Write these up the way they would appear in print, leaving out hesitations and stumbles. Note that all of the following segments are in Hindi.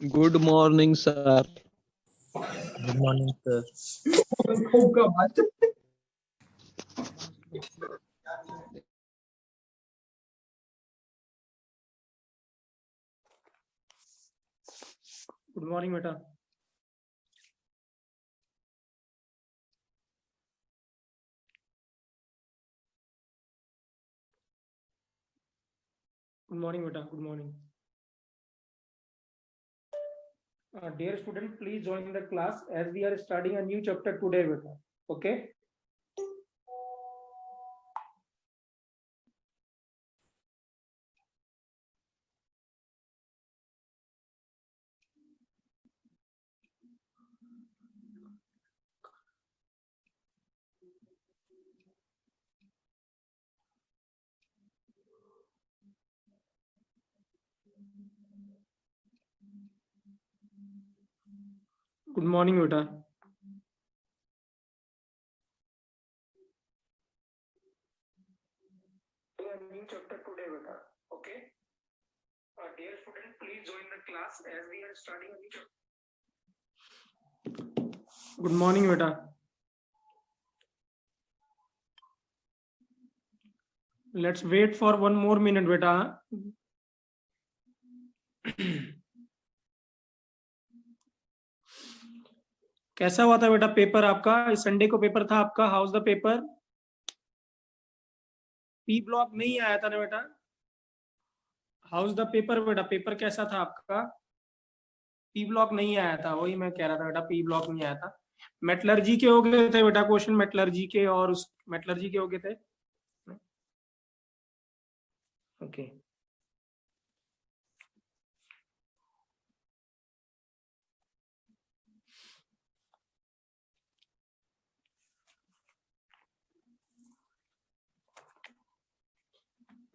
Good morning, sir. Good morning, sir. Good morning बेटा। गुड मॉर्निंग बेटा, good morning. Dear student, please join the class as we are studying a new chapter today beta. Okay. Good morning beta। New chapter today beta। Okay। Dear student, please join the class as we are studying a new chapter। Good morning beta। Let's wait for 1 more minute beta। कैसा हुआ था बेटा पेपर आपका? इस संडे को पेपर था आपका। House the paper? P block नहीं आया था ना बेटा? हाउस द पेपर बेटा? पेपर कैसा था आपका? पी ब्लॉक नहीं आया था, वही मैं कह रहा था बेटा, पी ब्लॉक नहीं आया था। मेटलर्जी के हो गए थे बेटा क्वेश्चन, मेटलर्जी के, और उस मेटलर्जी के हो गए थे। ओके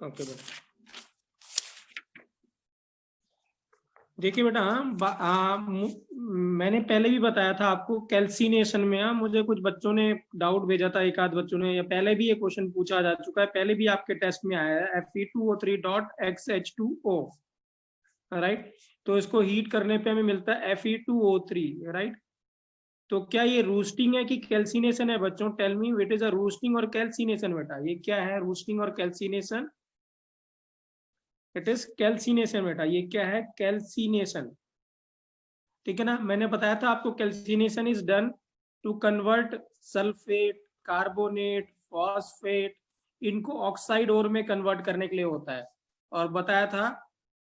ओके बेटा। देखिए बेटा, मैंने पहले भी बताया था आपको कैल्सिनेशन में। मुझे कुछ बच्चों ने डाउट भेजा था, एक आध बच्चों ने, या पहले भी ये क्वेश्चन पूछा जा चुका है, पहले भी आपके टेस्ट में आया है। Fe2O3.XH2O, right. तो इसको हीट करने पे हमें मिलता है Fe2O3, राइट। तो क्या ये रूस्टिंग है कि कैल्सिनेशन है बच्चों? Tell me what is a roasting और कैल्सिनेशन बेटा? ये क्या है रूस्टिंग और कैल्सिनेशन? इट इज कैल्सिनेशन बेटा। ये क्या है? कैल्सिनेशन, ठीक है ना। मैंने बताया था आपको calcination is done to convert sulphate, carbonate, phosphate, इनको ऑक्साइड ओर में कन्वर्ट करने के लिए होता है। और बताया था,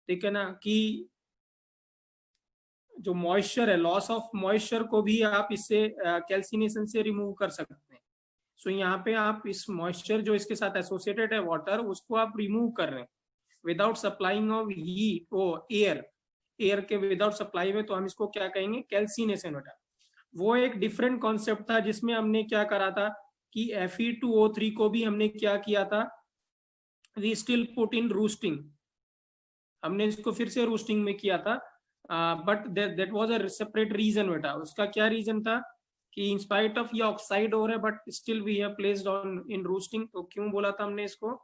ठीक है ना, कि जो मॉइस्चर है, लॉस ऑफ मॉइस्चर को भी आप इससे कैल्सिनेशन से रिमूव कर सकते हैं। सो यहाँ पे आप इस मॉइस्चर जो इसके साथ एसोसिएटेड है वाटर, उसको आप रिमूव कर रहे हैं विदाउट सप्लाइंग ऑफ हीट और एयर के विदाउट सप्लाई में। तो हम इसको क्या कहेंगे? कैल्सिनेशन बेटा। वो एक डिफरेंट कॉन्सेप्ट था जिसमें हमने क्या करा था कि Fe2O3 को भी हमने क्या किया था, we still put in roasting. हमने इसको फिर से रूस्टिंग में किया था, but that was a separate reason बेटा। उसका क्या रीजन था कि इन स्पाइट ऑफ ये ऑक्साइड हो रहा है but still we have placed on in roasting. तो क्यों बोला था हमने इसको?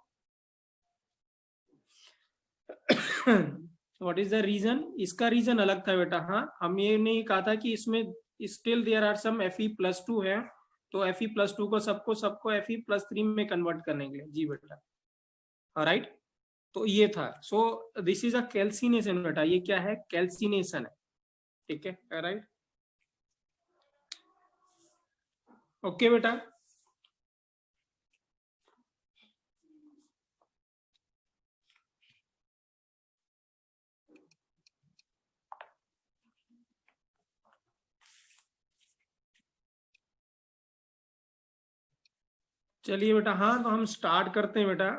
What is the reason? इसका रीजन अलग था बेटा। हाँ, हम ये नहीं कहा था कि इसमें still there are some Fe+2 है, तो Fe+2 को सबको Fe+3 में कन्वर्ट करने के लिए। जी बेटा, राइट। तो ये था। सो दिस इज अ कैल्सिनेशन बेटा। ये क्या है? कैल्सिनेशन है, ठीक है, राइट। ओके बेटा। चलिए बेटा, हाँ तो हम स्टार्ट करते हैं बेटा।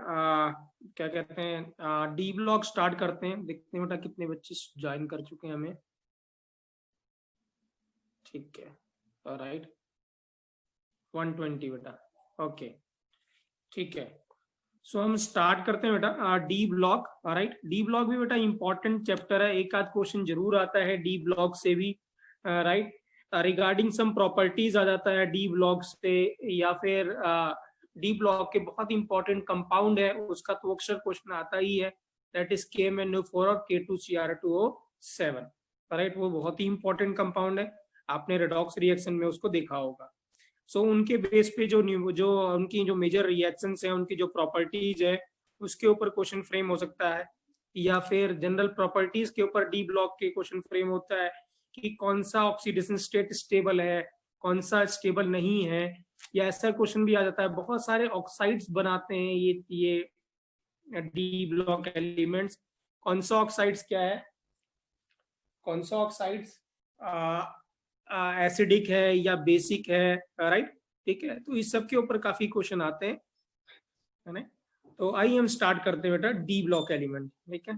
क्या कहते हैं, डी ब्लॉक स्टार्ट करते हैं। देखते हैं बेटा कितने बच्चे ज्वाइन कर चुके हैं हमें। ठीक है, राइट, 120 बेटा। ओके, ठीक है। सो हम स्टार्ट करते हैं बेटा D block, right. D block भी बेटा इंपॉर्टेंट चैप्टर है, एक आध क्वेश्चन जरूर आता है डी ब्लॉक से भी, राइट। रिगार्डिंग सम प्रॉपर्टीज आ जाता है डी ब्लॉक से, या फिर डी ब्लॉक के बहुत इंपॉर्टेंट कंपाउंड है उसका तो अक्सर क्वेश्चन आता ही है, दैट इज KMnO4 और K2Cr2O7, राइट, वो बहुत ही इंपॉर्टेंट कंपाउंड है, आपने रेडॉक्स रिएक्शन में उसको देखा होगा। सो उनके बेस पे जो उनकी जो मेजर रिएक्शंस है, उनकी जो प्रॉपर्टीज है, उसके ऊपर क्वेश्चन फ्रेम हो सकता है, या फिर जनरल प्रॉपर्टीज के ऊपर डी ब्लॉक के क्वेश्चन फ्रेम होता है कि कौन सा ऑक्सीडेशन स्टेट स्टेबल है, कौन सा स्टेबल नहीं है, या ऐसा क्वेश्चन भी आ जाता है। बहुत सारे ऑक्साइड्स बनाते हैं ये डी ब्लॉक एलिमेंट्स। कौन सा ऑक्साइड्स क्या है, कौन सा ऑक्साइड्स एसिडिक है या बेसिक है, राइट, ठीक है। तो इस सब के ऊपर काफी क्वेश्चन आते हैं, है ना। तो आइए हम स्टार्ट करते हैं बेटा डी ब्लॉक एलिमेंट, ठीक है।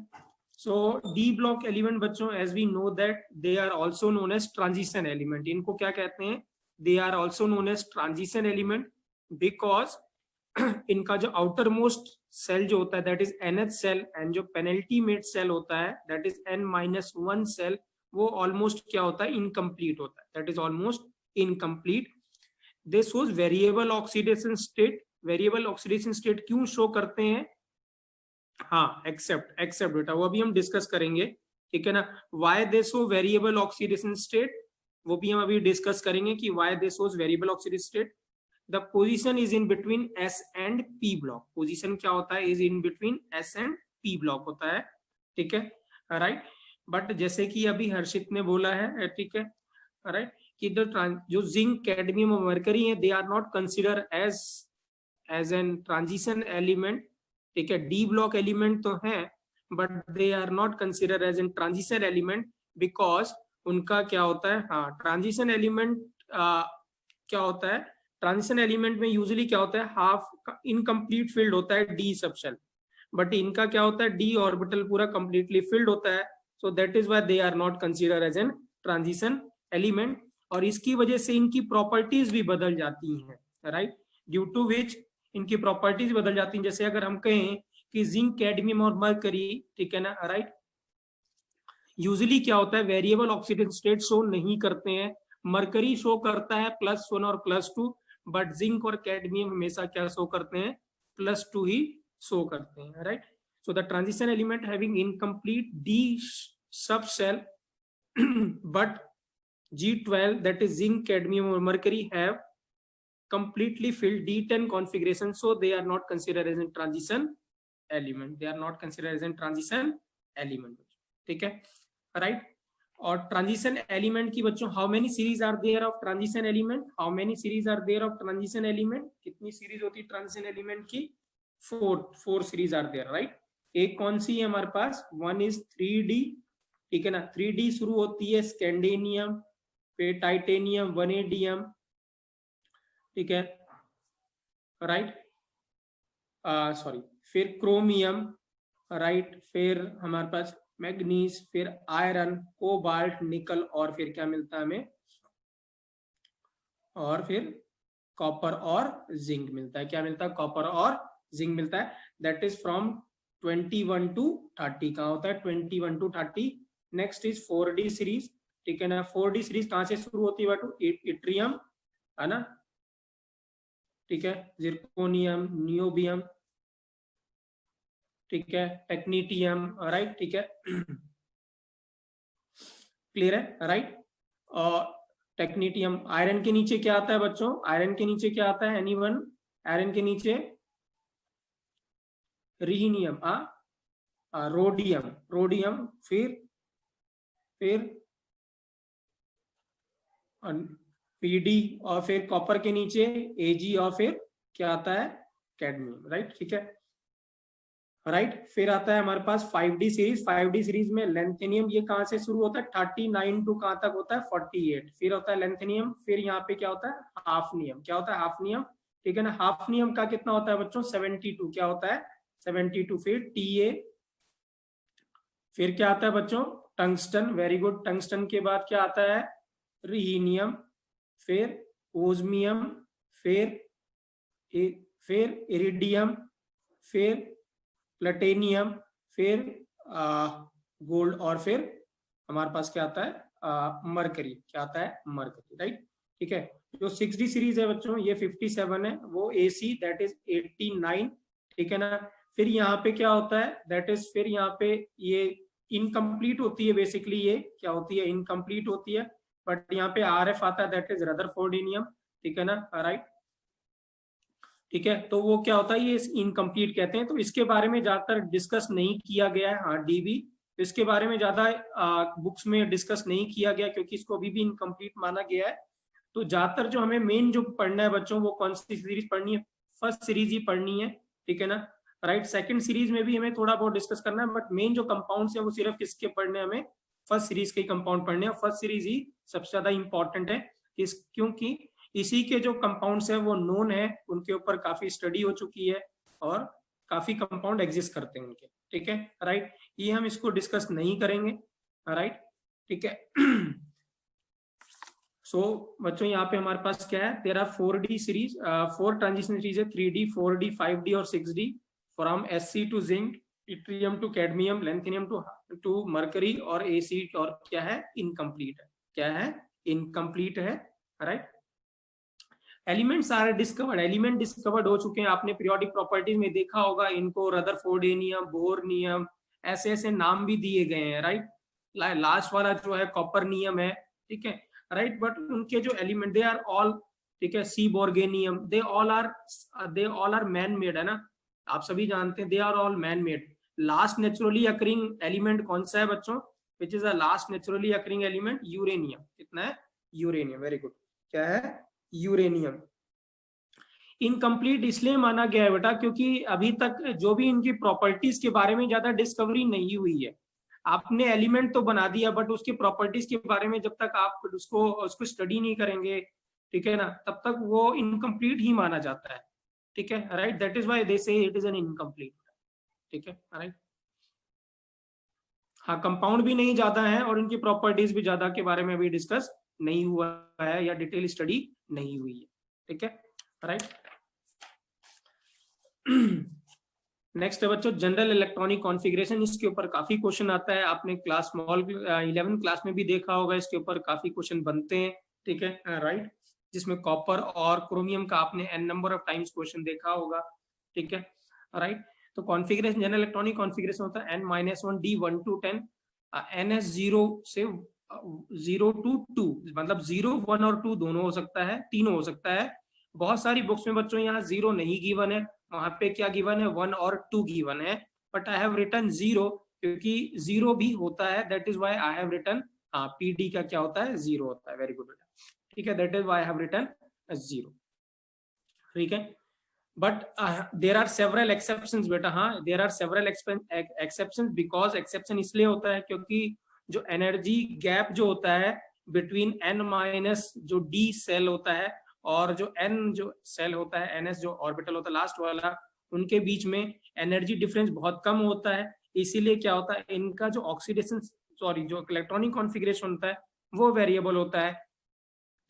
सो डी ब्लॉक एलिमेंट बच्चों, as we know that they are also known as transition element. इनको क्या कहते हैं, they are also known as transition element because इनका जो आउटर मोस्ट सेल जो होता है that is NH shell, and जो पेनल्टीमेट सेल होता है दैट इज N-1 सेल, वो ऑलमोस्ट क्या होता है, इनकम्प्लीट होता है, that is almost incomplete. They shows variable oxidation state. Variable oxidation state क्यों शो करते हैं, हाँ, एक्सेप्ट बेटा, वो अभी हम डिस्कस करेंगे, ठीक है ना। Why they show variable oxidation state, वो भी हम अभी डिस्कस करेंगे कि why they shows variable oxidation state. The position is in between S and P block. Position क्या होता है, is in between S and P block होता है, ठीक है, राइट। बट जैसे कि अभी हर्षित ने बोला है, ठीक है, राइट, कि जो जिंक, कैडमियम और मरकरी है, they are not consider as an transition element, ठीक है। डी ब्लॉक एलिमेंट तो है but they are not consider as an transition element because उनका क्या होता है, हाँ, ट्रांजिशन एलिमेंट क्या होता है, ट्रांजिशन एलिमेंट में यूजुअली क्या होता है, हाफ इनकम्प्लीट फील्ड होता है डी सबशेल, बट इनका क्या होता है, डी ऑर्बिटल पूरा कंप्लीटली फिल्ड होता है। So that is why they are not consider as an transition element, और इसकी वजह से इनकी प्रॉपर्टीज भी बदल जाती हैं, राइट, ड्यू टू विच इनकी प्रॉपर्टीज बदल जाती हैं। जैसे अगर हम कहें कि जिंक, कैडमियम और मरकरी, ठीक है ना, राइट, यूजुअली क्या होता है, वेरिएबल ऑक्सीडेशन स्टेट शो नहीं करते हैं। मरकरी शो करता है +1 और +2, बट जिंक और कैडमियम हमेशा क्या शो करते हैं, +2 ही शो करते हैं, right. So the transition element having incomplete d subshell but G12 that is zinc, cadmium or mercury have completely filled D10 configuration, so they are not considered as a transition element. They are not considered as a transition element, ठीक है, राइट। और ट्रांजिशन एलिमेंट की बच्चों, how many series are there of transition element, how many series are there of transition element, कितनी सीरीज होती है ट्रांजिशन एलिमेंट की, 4 सीरीज आर देयर, राइट। एक कौन सी है हमारे पास, वन इज 3D, ठीक है ना, 3D शुरू होती है स्कैंडेनियम, फिर टाइटेनियम, वनेडियम, ठीक है, राइट, सॉरी, फिर क्रोमियम, राइट, फिर हमारे पास मैग्नीज, फिर आयरन, कोबाल्ट, निकल, और फिर क्या मिलता है हमें, और फिर कॉपर और जिंक मिलता है। क्या मिलता है, कॉपर और जिंक मिलता है। दैट इज फ्रॉम 21 to 30, कहाँ होता है, 21 to 30। Next is 4D series, ठीक है ना। 4D सीरीज कहां से शुरू होती है बाटू, इट्रियम, है ना, ठीक है, जिरकोनियम, नियोबियम, ठीक है, टेक्नीटियम, राइट, ठीक है, क्लियर है, राइट। और टेक्नीटियम, आयरन के नीचे क्या आता है बच्चों, आयरन के नीचे क्या आता है, एनीवन, आयरन के नीचे रिहीनियम, रोडियम, फिर PD, और फिर कॉपर के नीचे Ag, और फिर क्या आता है, कैडमियम, राइट, ठीक है, राइट। फिर आता है हमारे पास 5D सीरीज। 5D सीरीज में लेंथेनियम, ये कहां से शुरू होता है, 39 to कहां तक होता है, 48, फिर होता है लेंथेनियम, फिर यहाँ पे क्या होता है, हाफनियम, क्या होता है, हाफनियम, ठीक है ना। हाफनियम का कितना होता है बच्चों, 72, क्या होता है, 72, फिर Ta, फिर क्या आता है बच्चों, टंगस्टन, वेरी गुड, टंगस्टन के बाद क्या आता है, रिहीनियम, फिर ओस्मियम, फिर इरिडियम, फिर प्लेटिनियम, फिर गोल्ड, और फिर हमारे पास क्या आता है, मरकरी, क्या आता है, मरकरी, राइट, ठीक है। जो 6D सीरीज है बच्चों, ये 57 है, वो AC दैट इज 89, ठीक है ना। फिर यहाँ पे क्या होता है, दैट इज, फिर यहाँ पे ये इनकम्प्लीट होती है बेसिकली, ये क्या होती है, इनकम्प्लीट होती है, बट यहाँ पे RF आता है, दैट इज रदरफोर्डिनियम, ठीक है ना, राइट, ठीक है। तो वो क्या होता है, ये इनकम्प्लीट कहते हैं। तो इसके बारे में ज्यादातर डिस्कस नहीं किया गया है। हाँ, DB इसके बारे में ज्यादा बुक्स में डिस्कस नहीं किया गया क्योंकि इसको अभी भी इनकम्प्लीट माना गया है। तो ज्यादातर जो हमें मेन जो पढ़ना है बच्चों, वो कौन सी सीरीज पढ़नी है, फर्स्ट सीरीज ही पढ़नी है, ठीक है ना, राइट। सेकंड सीरीज में भी हमें थोड़ा बहुत डिस्कस करना है, बट मेन जो कंपाउंड्स है वो सिर्फ किसके पढ़ने हैं, हमें फर्स्ट सीरीज के कंपाउंड पढ़ने हैं। फर्स्ट सीरीज ही सबसे ज्यादा इंपॉर्टेंट है, क्योंकि इसी के जो कंपाउंड्स है वो नोन है, उनके ऊपर काफी स्टडी हो चुकी है और काफी कंपाउंड एग्जिस्ट करते हैं उनके, ठीक है, राइट। ये हम इसको डिस्कस नहीं करेंगे, राइट, ठीक है। सो बच्चों यहाँ पे हमारे पास क्या है, there are 4D series, 4 transition series है, 3D, 4D, 5D और 6D, from Sc to zinc, yttrium to cadmium, lanthanum to mercury, और AC और क्या है, इनकम्प्लीट है, क्या है, इनकम्प्लीट है, right. Elements are discovered, element discovered हो चुके हैं, आपने पीरियोडिक प्रॉपर्टीज में देखा होगा इनको, रदरफोर्डियम, बोर नियम, ऐसे ऐसे नाम भी दिए गए हैं, राइट। लास्ट वाला जो है कॉपर नियम है, ठीक है, राइट। बट उनके जो एलिमेंट, दे आर ऑल, ठीक है, seaborgium, they all are man made, है ना, आप सभी जानते हैं, they are all man made. Last naturally occurring element कौन सा है बच्चों, which is the last naturally occurring element, uranium. कितना है, यूरेनियम, वेरी गुड, क्या है, यूरेनियम। इनकम्प्लीट इसलिए माना गया है बेटा क्योंकि अभी तक जो भी इनकी प्रॉपर्टीज के बारे में ज्यादा डिस्कवरी नहीं हुई है। आपने एलिमेंट तो बना दिया, बट उसकी प्रॉपर्टीज के बारे में जब तक आप उसको स्टडी नहीं करेंगे, ठीक है ना, तब तक वो इनकम्प्लीट ही माना जाता है, ठीक है, राइट। दैट इज व्हाई दे से इट इज एन इनकम्प्लीट, ठीक है, राइट। हाँ, कंपाउंड भी नहीं ज्यादा है और इनकी प्रॉपर्टीज भी ज्यादा के बारे में अभी डिस्कस नहीं हुआ है या डिटेल स्टडी नहीं हुई है, ठीक है, राइट। नेक्स्ट है बच्चों जनरल इलेक्ट्रॉनिक कॉन्फ़िगरेशन, इसके ऊपर काफी क्वेश्चन आता है, आपने क्लास स्मॉल 11 क्लास में भी देखा होगा, इसके ऊपर काफी क्वेश्चन बनते हैं, ठीक है, राइट, जिसमें कॉपर और क्रोमियम का आपने n number of times question देखा होगा, ठीक है, राइट। तो कॉन्फ़िगरेशन, जनरल इलेक्ट्रॉनिक कॉन्फ़िगरेशन होता है n-1 d 1 to 10, ns 0 से 0 to 2, मतलब 0, 1 और 2 दोनों हो सकता है, तीनों हो सकता है। बहुत सारी बुक्स में बच्चों यहाँ 0 नहीं गिवन है, वहां पे क्या गिवन है, 1 और 2 गिवन है, बट आई हैव रिटन 0 क्योंकि 0 भी होता है, that is why I have written, हाँ, PD का क्या होता है, 0 होता है, वेरी गुड बेटा, ठीक है, that is why I have written 0, ठीक है। But there are several exceptions बेटा, हाँ, there are several exceptions, because exception इसलिए होता है क्योंकि जो एनर्जी गैप जो होता है बिटवीन n- जो D सेल होता है और जो n जो सेल होता है, ns जो ऑर्बिटल होता है लास्ट वाला, उनके बीच में एनर्जी डिफरेंस बहुत कम होता है, इसीलिए क्या होता है, इनका जो ऑक्सीडेशन, सॉरी, जो इलेक्ट्रॉनिक कॉन्फ़िगरेशन होता है वो वेरिएबल होता है,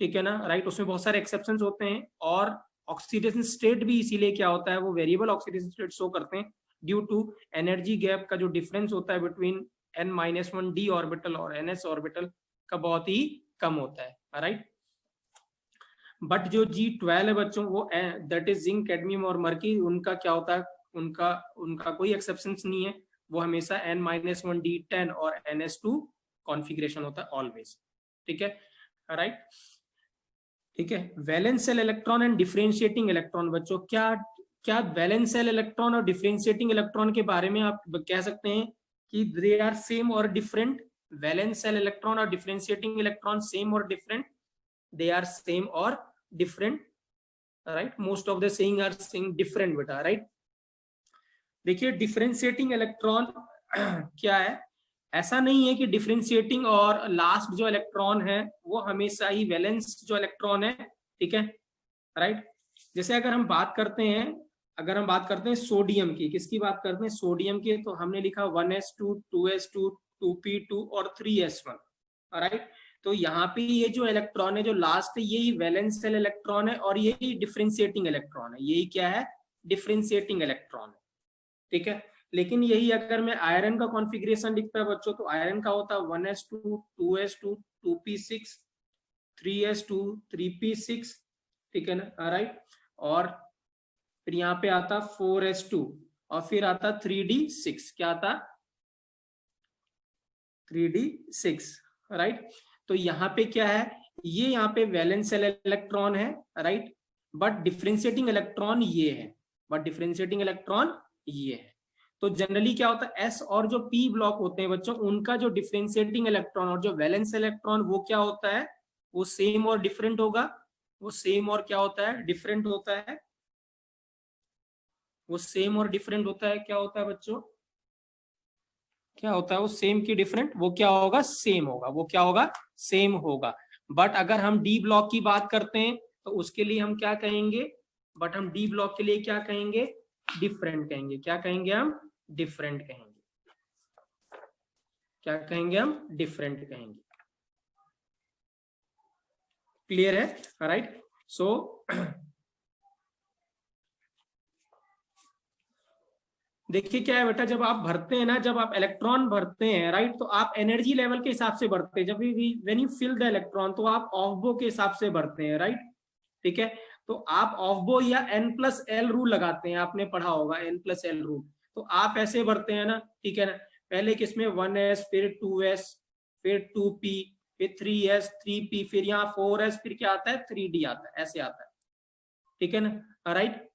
ठीक है ना, राइट। उसमें बहुत सारे एक्सेप्शंस होते हैं और ऑक्सीडेशन स्टेट भी इसीलिए क्या होता है, वो वेरिएबल ऑक्सीडेशन स्टेट शो करते हैं ड्यू टू एनर्जी गैप का जो डिफरेंस होता है बिटवीन n-1 D ऑर्बिटल और ns ऑर्बिटल का बहुत ही कम होता है, राइट। बट जो G12 है बच्चों, वो दैट इज जिंक, कैडमियम और मर्क्यूरी, उनका क्या होता है, उनका कोई एक्सेप्शंस नहीं है, वो हमेशा n-1 D 10 और ns2 कॉन्फ़िगरेशन होता है ऑलवेज, ठीक है, राइट, ठीक है। Valence shell electron and differentiating electron बच्चों, क्या वैलेंस सेल इलेक्ट्रॉन और डिफरेंशिएटिंग इलेक्ट्रॉन के बारे में आप कह सकते हैं कि दे आर सेम और डिफरेंट, वैलेंस सेल इलेक्ट्रॉन और डिफरेंशिएटिंग इलेक्ट्रॉन सेम और different, they are same or different, right, most of the saying are saying different beta, right। देखिए डिफरेंशिएटिंग इलेक्ट्रॉन क्या है, ऐसा नहीं है कि डिफरेंशिएटिंग और लास्ट जो इलेक्ट्रॉन है वो हमेशा ही वैलेंस जो इलेक्ट्रॉन है, ठीक है, राइट। जैसे अगर हम बात करते हैं सोडियम की, किसकी बात करते हैं, सोडियम की, तो हमने लिखा 1s2 2s2 2p2 और 3s1, राइट। तो यहाँ पे ये जो इलेक्ट्रॉन है जो लास्ट है, यही वैलेंस सेल इलेक्ट्रॉन है और यही डिफरेंशिएटिंग इलेक्ट्रॉन है, यही क्या है, डिफरेंशिएटिंग इलेक्ट्रॉन है, ठीक है। लेकिन यही अगर मैं आयरन का कॉन्फ़िगरेशन लिखता है बच्चों, तो आयरन का होता है 1s2 2s2 2p6 3s2 3p6, ठीक है ना, राइट। और फिर यहाँ पे आता 4s2 और फिर आता 3d6, क्या आता 3d6, राइट। तो यहाँ पे क्या है, ये यहाँ पे वैलेंस शेल इलेक्ट्रॉन है, राइट, बट डिफरेंशिएटिंग इलेक्ट्रॉन ये है, बट डिफरेंशिएटिंग इलेक्ट्रॉन ये है। तो जनरली क्या होता है, एस और जो पी ब्लॉक होते हैं बच्चों, उनका जो डिफरेंशिएटिंग इलेक्ट्रॉन और जो वैलेंस इलेक्ट्रॉन वो क्या होता है, वो सेम और डिफरेंट होगा, वो सेम और क्या होता है, डिफरेंट होता है, वो सेम और डिफरेंट होता है। क्या होता है बच्चों, क्या होता है, वो सेम की डिफरेंट, वो क्या होगा, सेम होगा, वो क्या होगा, सेम होगा। बट अगर हम डी ब्लॉक की बात करते हैं तो उसके लिए हम क्या कहेंगे, बट हम डी ब्लॉक के लिए क्या कहेंगे, डिफरेंट कहेंगे। क्या कहेंगे हम, डिफरेंट कहेंगे। क्या कहेंगे हम, डिफरेंट कहेंगे। क्लियर है, राइट। सो देखिए क्या है बेटा, जब आप भरते हैं ना, जब आप इलेक्ट्रॉन भरते हैं, राइट, तो आप एनर्जी लेवल के हिसाब से भरते हैं। जब भी when you fill the electron तो आप ऑफ बो के हिसाब से भरते हैं, राइट, ठीक है। तो आप ऑफ बो या n+l रूल लगाते हैं, आपने पढ़ा होगा n+l रूल। तो आप ऐसे भरते हैं ना, ठीक है ना, पहले किसमें 1s, फिर 2s, फिर 2p, फिर 3s, 3p, फिर यहाँ 4s, फिर क्या आता है, 3d आता है, ऐसे आता है, ठीक है ना, राइट।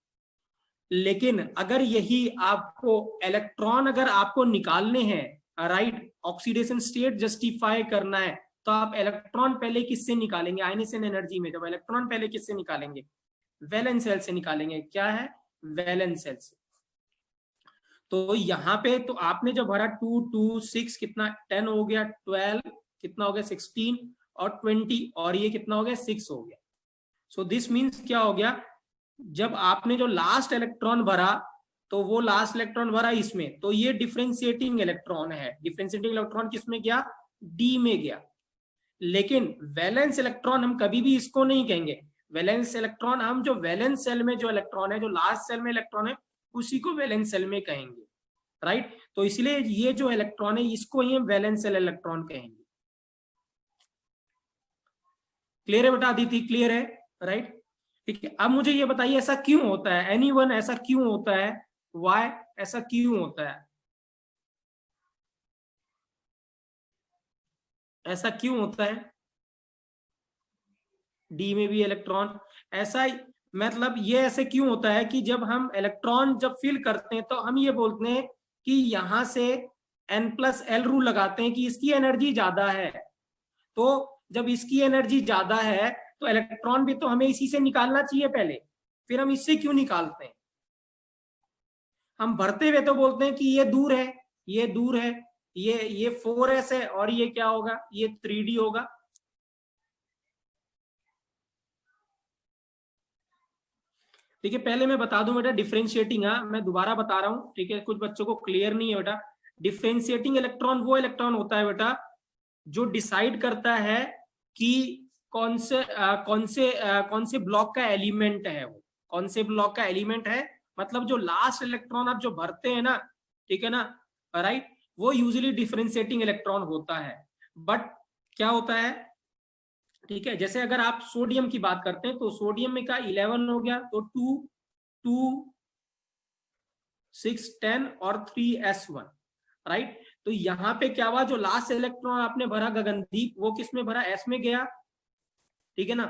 लेकिन अगर यही आपको इलेक्ट्रॉन अगर आपको निकालने हैं, राइट, ऑक्सीडेशन स्टेट जस्टिफाई करना है, तो आप इलेक्ट्रॉन पहले किससे निकालेंगे, आयनीकरण एनर्जी में जब इलेक्ट्रॉन पहले किससे निकालेंगे, वैलेंस शेल से निकालेंगे। क्या है, वैलेंस शेल से। तो यहाँ पे तो आपने जो भरा 2 2 6 कितना 10 हो गया, 12 कितना हो गया 16 और 20 और ये कितना हो गया 6 हो गया। सो दिस मीन्स क्या हो गया, जब आपने जो लास्ट इलेक्ट्रॉन भरा तो वो लास्ट इलेक्ट्रॉन भरा इसमें, तो ये डिफरेंशिएटिंग इलेक्ट्रॉन है। डिफरेंशिएटिंग इलेक्ट्रॉन किसमें गया, डी में गया। लेकिन वैलेंस इलेक्ट्रॉन हम कभी भी इसको नहीं कहेंगे। वैलेंस इलेक्ट्रॉन हम जो वैलेंस सेल में जो इलेक्ट्रॉन है, जो लास्ट सेल में इलेक्ट्रॉन है, उसी को वैलेंस सेल में कहेंगे, राइट। तो इसलिए ये जो इलेक्ट्रॉन है इसको ही हम वैलेंस सेल इलेक्ट्रॉन कहेंगे। क्लियर है बेटा अदिति, क्लियर है, राइट, ठीक है। अब मुझे ये बताइए ऐसा क्यों होता है, एनीवन ऐसा क्यों होता है, व्हाई ऐसा क्यों होता है, ऐसा क्यों होता है, डी में भी इलेक्ट्रॉन, ऐसा मतलब ये ऐसे क्यों होता है कि जब हम इलेक्ट्रॉन जब फिल करते हैं तो हम ये बोलते हैं कि यहां से n+l रूल लगाते हैं कि इसकी एनर्जी ज्यादा है। तो जब इसकी एनर्जी ज्यादा है तो इलेक्ट्रॉन भी तो हमें इसी से निकालना चाहिए पहले, फिर हम इससे क्यों निकालते हैं, हम भरते हुए तो बोलते हैं कि ये दूर है, ये दूर है, ये 4s है और ये क्या होगा, ये 3d होगा। ठीक है, पहले मैं बता दूं बेटा डिफरेंशिएटिंग, मैं दोबारा बता रहा हूं, ठीक है, कुछ बच्चों को क्लियर नहीं है बेटा। डिफरेंशिएटिंग इलेक्ट्रॉन वो इलेक्ट्रॉन होता है बेटा जो डिसाइड करता है कि कौन से ब्लॉक का एलिमेंट है, वो कौन से ब्लॉक का एलिमेंट है, मतलब जो लास्ट इलेक्ट्रॉन आप जो भरते हैं ना, ठीक है ना, राइट, वो यूजुअली डिफरेंशिएटिंग इलेक्ट्रॉन होता है। बट क्या होता है, ठीक है, जैसे अगर आप सोडियम की बात करते हैं तो सोडियम में का 11 हो गया, तो 2 2 6 10 और 3s1, राइट। तो यहाँ पे क्या हुआ, जो लास्ट इलेक्ट्रॉन आपने भरा गगनदीप, वो किस में भरा, एस में गया, ठीक है ना।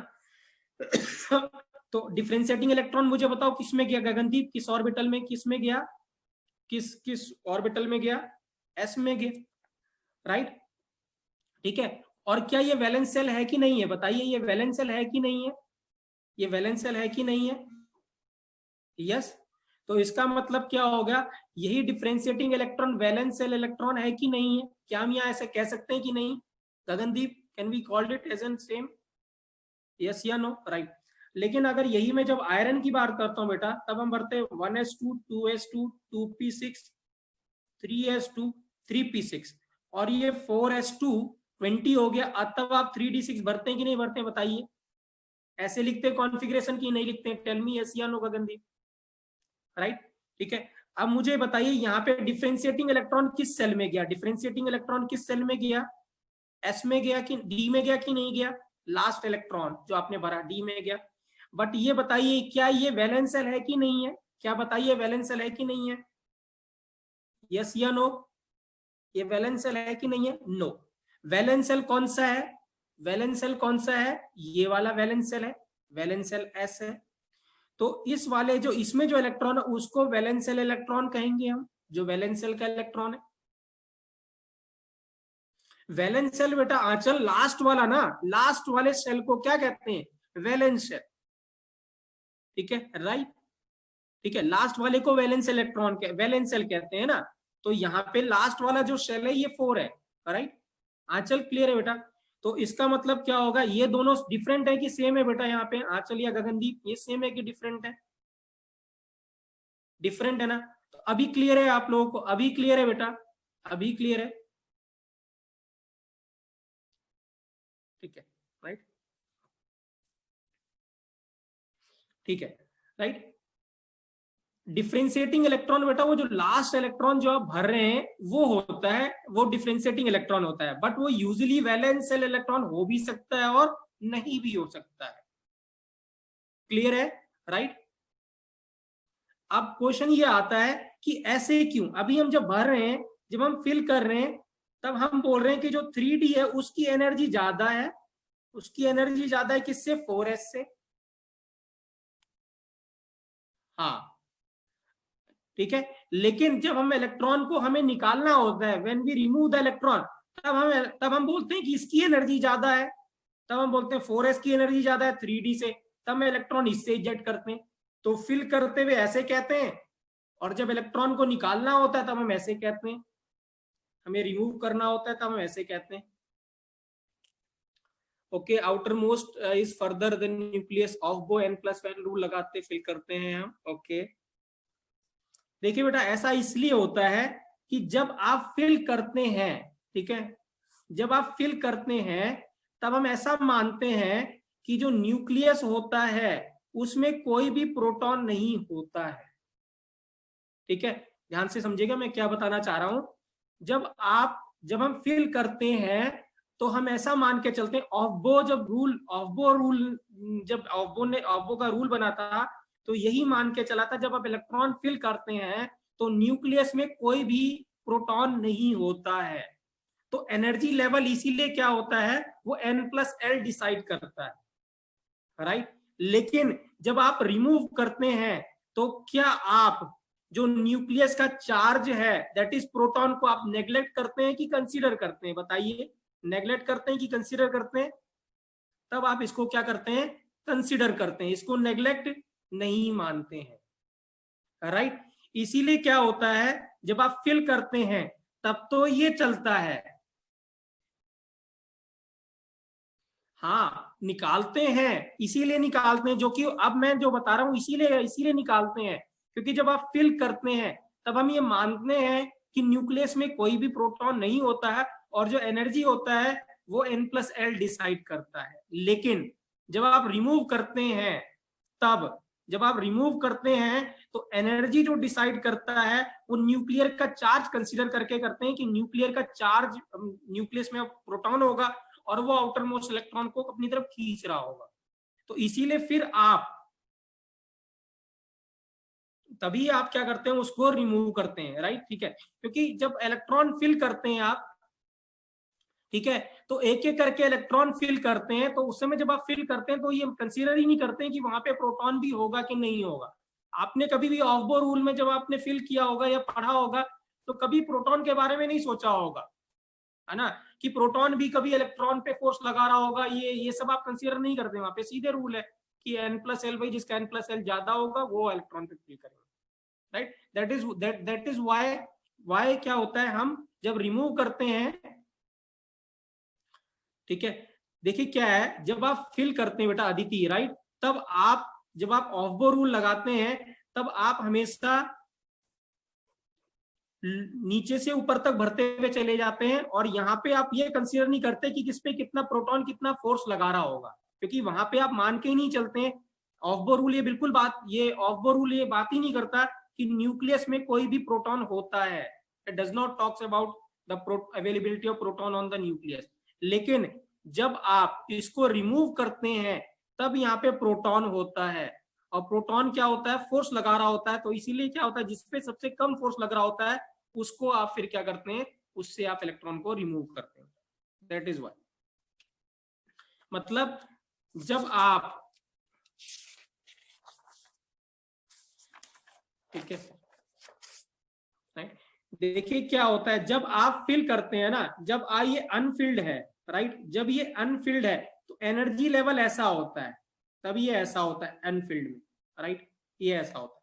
तो डिफरेंशिएटिंग इलेक्ट्रॉन मुझे बताओ किस में गया, गगनदीप किस ऑर्बिटल में, किस में गया, किस किस ऑर्बिटल में गया, एस में गया, राइट, ठीक है। और क्या ये वैलेंस सेल है कि नहीं है, बताइए, ये वैलेंस सेल है कि नहीं है, ये वैलेंस सेल है कि नहीं है, यस। तो इसका मतलब क्या हो गया, यही differentiating electron valence shell electron है कि नहीं है, क्या हम यहाँ ऐसे कह सकते हैं कि नहीं, Gagandeep, can we called it as an same, yes या नो, राइट। लेकिन अगर यही मैं जब आयरन की बात करता हूँ बेटा, तब हम भरते 1s2 2s2 2p6 3s2 3p6 और ये 4s2 20 हो गया। तब आप 3d6 भरते हैं कि नहीं भरते, बताइए, ऐसे लिखते हैं कॉन्फ़िगरेशन की नहीं लिखते हैं, टेल मी यस या नो गगनदीप, राइट, ठीक है। अब मुझे बताइए यहाँ पे डिफरेंशिएटिंग इलेक्ट्रॉन किस सेल में गया, डिफरेंशिएटिंग इलेक्ट्रॉन किस सेल में गया, एस में गया कि डी में गया कि नहीं गया, लास्ट इलेक्ट्रॉन जो आपने भरा डी में गया। बट ये बताइए क्या ये वैलेंस सेल है कि नहीं है, क्या बताइए वैलेंस सेल है कि नहीं है, यस या नो, ये वैलेंस सेल है कि नहीं है? नो। वैलेंस सेल कौन सा है? वैलेंस सेल कौन सा है? ये वाला वैलेंस सेल है, वैलेंस सेल एस है। तो इस वाले जो इसमें जो इलेक्ट्रॉन है उसको वैलेंस सेल इलेक्ट्रॉन कहेंगे हम, जो वैलेंस सेल का इलेक्ट्रॉन है। वैलेंस सेल बेटा आंचल लास्ट वाला ना, लास्ट वाले सेल को क्या कहते हैं? Valence shell. ठीक है, राइट। ठीक है, लास्ट वाले को वैलेंस इलेक्ट्रॉन के वैलेंस सेल कहते हैं ना। तो यहाँ पे लास्ट वाला जो सेल है ये 4 है, राइट। आंचल क्लियर है बेटा? तो इसका मतलब क्या होगा, ये दोनों डिफरेंट है कि सेम है बेटा? यहाँ पे आंचल या गगनदीप, ये सेम है कि डिफरेंट है? डिफरेंट है ना। तो अभी क्लियर है आप लोगों को? अभी क्लियर है बेटा? अभी क्लियर है? ठीक है, राइट। ठीक है, राइट। डिफरेंशिएटिंग इलेक्ट्रॉन बेटा वो जो लास्ट इलेक्ट्रॉन जो आप भर रहे हैं वो होता है, वो डिफरेंशिएटिंग इलेक्ट्रॉन होता है। बट वो यूजुअली वैलेंस सेल इलेक्ट्रॉन हो भी सकता है और नहीं भी हो सकता है। क्लियर है, राइट। अब क्वेश्चन ये आता है कि ऐसे क्यों? अभी हम जब भर रहे हैं, जब हम फिल कर रहे हैं, तब हम बोल रहे हैं कि जो 3D है उसकी एनर्जी ज्यादा है, उसकी एनर्जी ज्यादा है किससे? 4s से। हाँ, ठीक है। लेकिन जब हम इलेक्ट्रॉन को हमें निकालना होता है, when we remove the electron, तब हम बोलते हैं कि इसकी एनर्जी ज्यादा है, तब हम बोलते हैं 4s की एनर्जी ज्यादा है 3D से, तब हम इलेक्ट्रॉन इससे इजेक्ट करते हैं। तो फिल करते हुए ऐसे कहते हैं, और जब इलेक्ट्रॉन को निकालना होता है तब हम ऐसे कहते हैं, हमें रिमूव करना होता है तब हम ऐसे कहते हैं। Okay, outermost is further than nucleus of बो, n+1 रूल लगाते फिल करते हैं हम। ओके, देखिए बेटा ऐसा इसलिए होता है कि जब आप फिल करते हैं, ठीक है, जब आप फिल करते हैं तब हम ऐसा मानते हैं कि जो न्यूक्लियस होता है उसमें कोई भी प्रोटॉन नहीं होता है। ठीक है, ध्यान से समझिएगा मैं क्या बताना चाह रहा हूं। जब हम फिल करते हैं तो हम ऐसा मान के चलते हैं, ऑफबो जब ऑफबो का रूल बना था तो यही मान के चला था, जब आप इलेक्ट्रॉन फिल करते हैं तो न्यूक्लियस में कोई भी प्रोटॉन नहीं होता है। तो एनर्जी लेवल इसीलिए क्या होता है, वो n+l डिसाइड करता है, राइट। लेकिन जब आप रिमूव करते हैं तो क्या आप जो न्यूक्लियस का चार्ज है दैट इज प्रोटॉन को आप नेग्लेक्ट करते हैं कि कंसीडर करते हैं? बताइए, नेग्लेक्ट करते हैं कि कंसीडर करते हैं? तब आप इसको क्या करते हैं? कंसीडर करते हैं, इसको नेग्लेक्ट नहीं मानते हैं, राइट। इसीलिए क्या होता है, जब आप फिल करते हैं तब तो ये चलता है, हाँ निकालते हैं, इसीलिए निकालते हैं, जो कि अब मैं जो बता रहा हूं इसीलिए निकालते हैं, क्योंकि जब आप फिल करते हैं तब हम ये मानते हैं कि न्यूक्लियस में कोई भी प्रोटॉन नहीं होता है और जो एनर्जी होता है वो n+l डिसाइड करता है। लेकिन जब आप रिमूव करते हैं तो एनर्जी जो डिसाइड करता है वो न्यूक्लियर का चार्ज कंसीडर करके करते हैं कि न्यूक्लियर का चार्ज, न्यूक्लियस में प्रोटॉन होगा और वो आउटर मोस्ट इलेक्ट्रॉन को अपनी तरफ खींच रहा होगा। तो इसीलिए फिर आप तभी आप क्या करते हैं, उसको रिमूव करते हैं, राइट। ठीक है, क्योंकि जब इलेक्ट्रॉन फिल करते हैं आप, ठीक है, तो एक एक करके इलेक्ट्रॉन फिल करते हैं, तो उस समय जब आप फिल करते हैं तो ये कंसीडर ही नहीं करते हैं कि वहां पे प्रोटॉन भी होगा कि नहीं होगा। आपने कभी भी ऑफबो रूल में जब आपने फिल किया होगा या पढ़ा होगा तो कभी प्रोटॉन के बारे में नहीं सोचा होगा, है ना, कि प्रोटॉन भी कभी इलेक्ट्रॉन पे फोर्स लगा रहा होगा, ये सब आप कंसीडर नहीं करते। वहां पे सीधे रूल है कि n+l भाई, जिसका n+l ज्यादा होगा वो इलेक्ट्रॉन पे फिल करेगा, राइट। दैट इज वाई क्या होता है, हम जब रिमूव करते हैं, ठीक है, देखिए क्या है, जब आप फिल करते हैं बेटा अदिति, राइट, तब आप जब आप ऑफबो रूल लगाते हैं तब आप हमेशा नीचे से ऊपर तक भरते हुए चले जाते हैं और यहाँ पे आप ये कंसीडर नहीं करते कि किस पे कितना प्रोटॉन कितना फोर्स लगा रहा होगा, क्योंकि वहां पे आप मान के ही नहीं चलते हैं। ऑफबो रूल ये बात ही नहीं करता कि न्यूक्लियस में कोई भी प्रोटॉन होता है। It does not talks about the availability of proton on the nucleus. लेकिन जब आप इसको रिमूव करते हैं तब यहाँ पे प्रोटॉन होता है, और प्रोटॉन क्या होता है, फोर्स लगा रहा होता है। तो इसीलिए क्या होता है, जिसपे सबसे कम फोर्स लग रहा होता है उसको आप फिर क्या करते हैं, उससे आप इलेक्ट्रॉन को रिमूव करते हैं, दैट इज व्हाई। मतलब जब आप, ठीक है, देखिए क्या होता है जब आप फिल करते हैं ना, जब ये अनफिल्ड है, राइट, जब ये अनफिल्ड है तो एनर्जी लेवल ऐसा होता है, तब ये ऐसा होता है अनफिल्ड में, राइट, ये ऐसा होता है।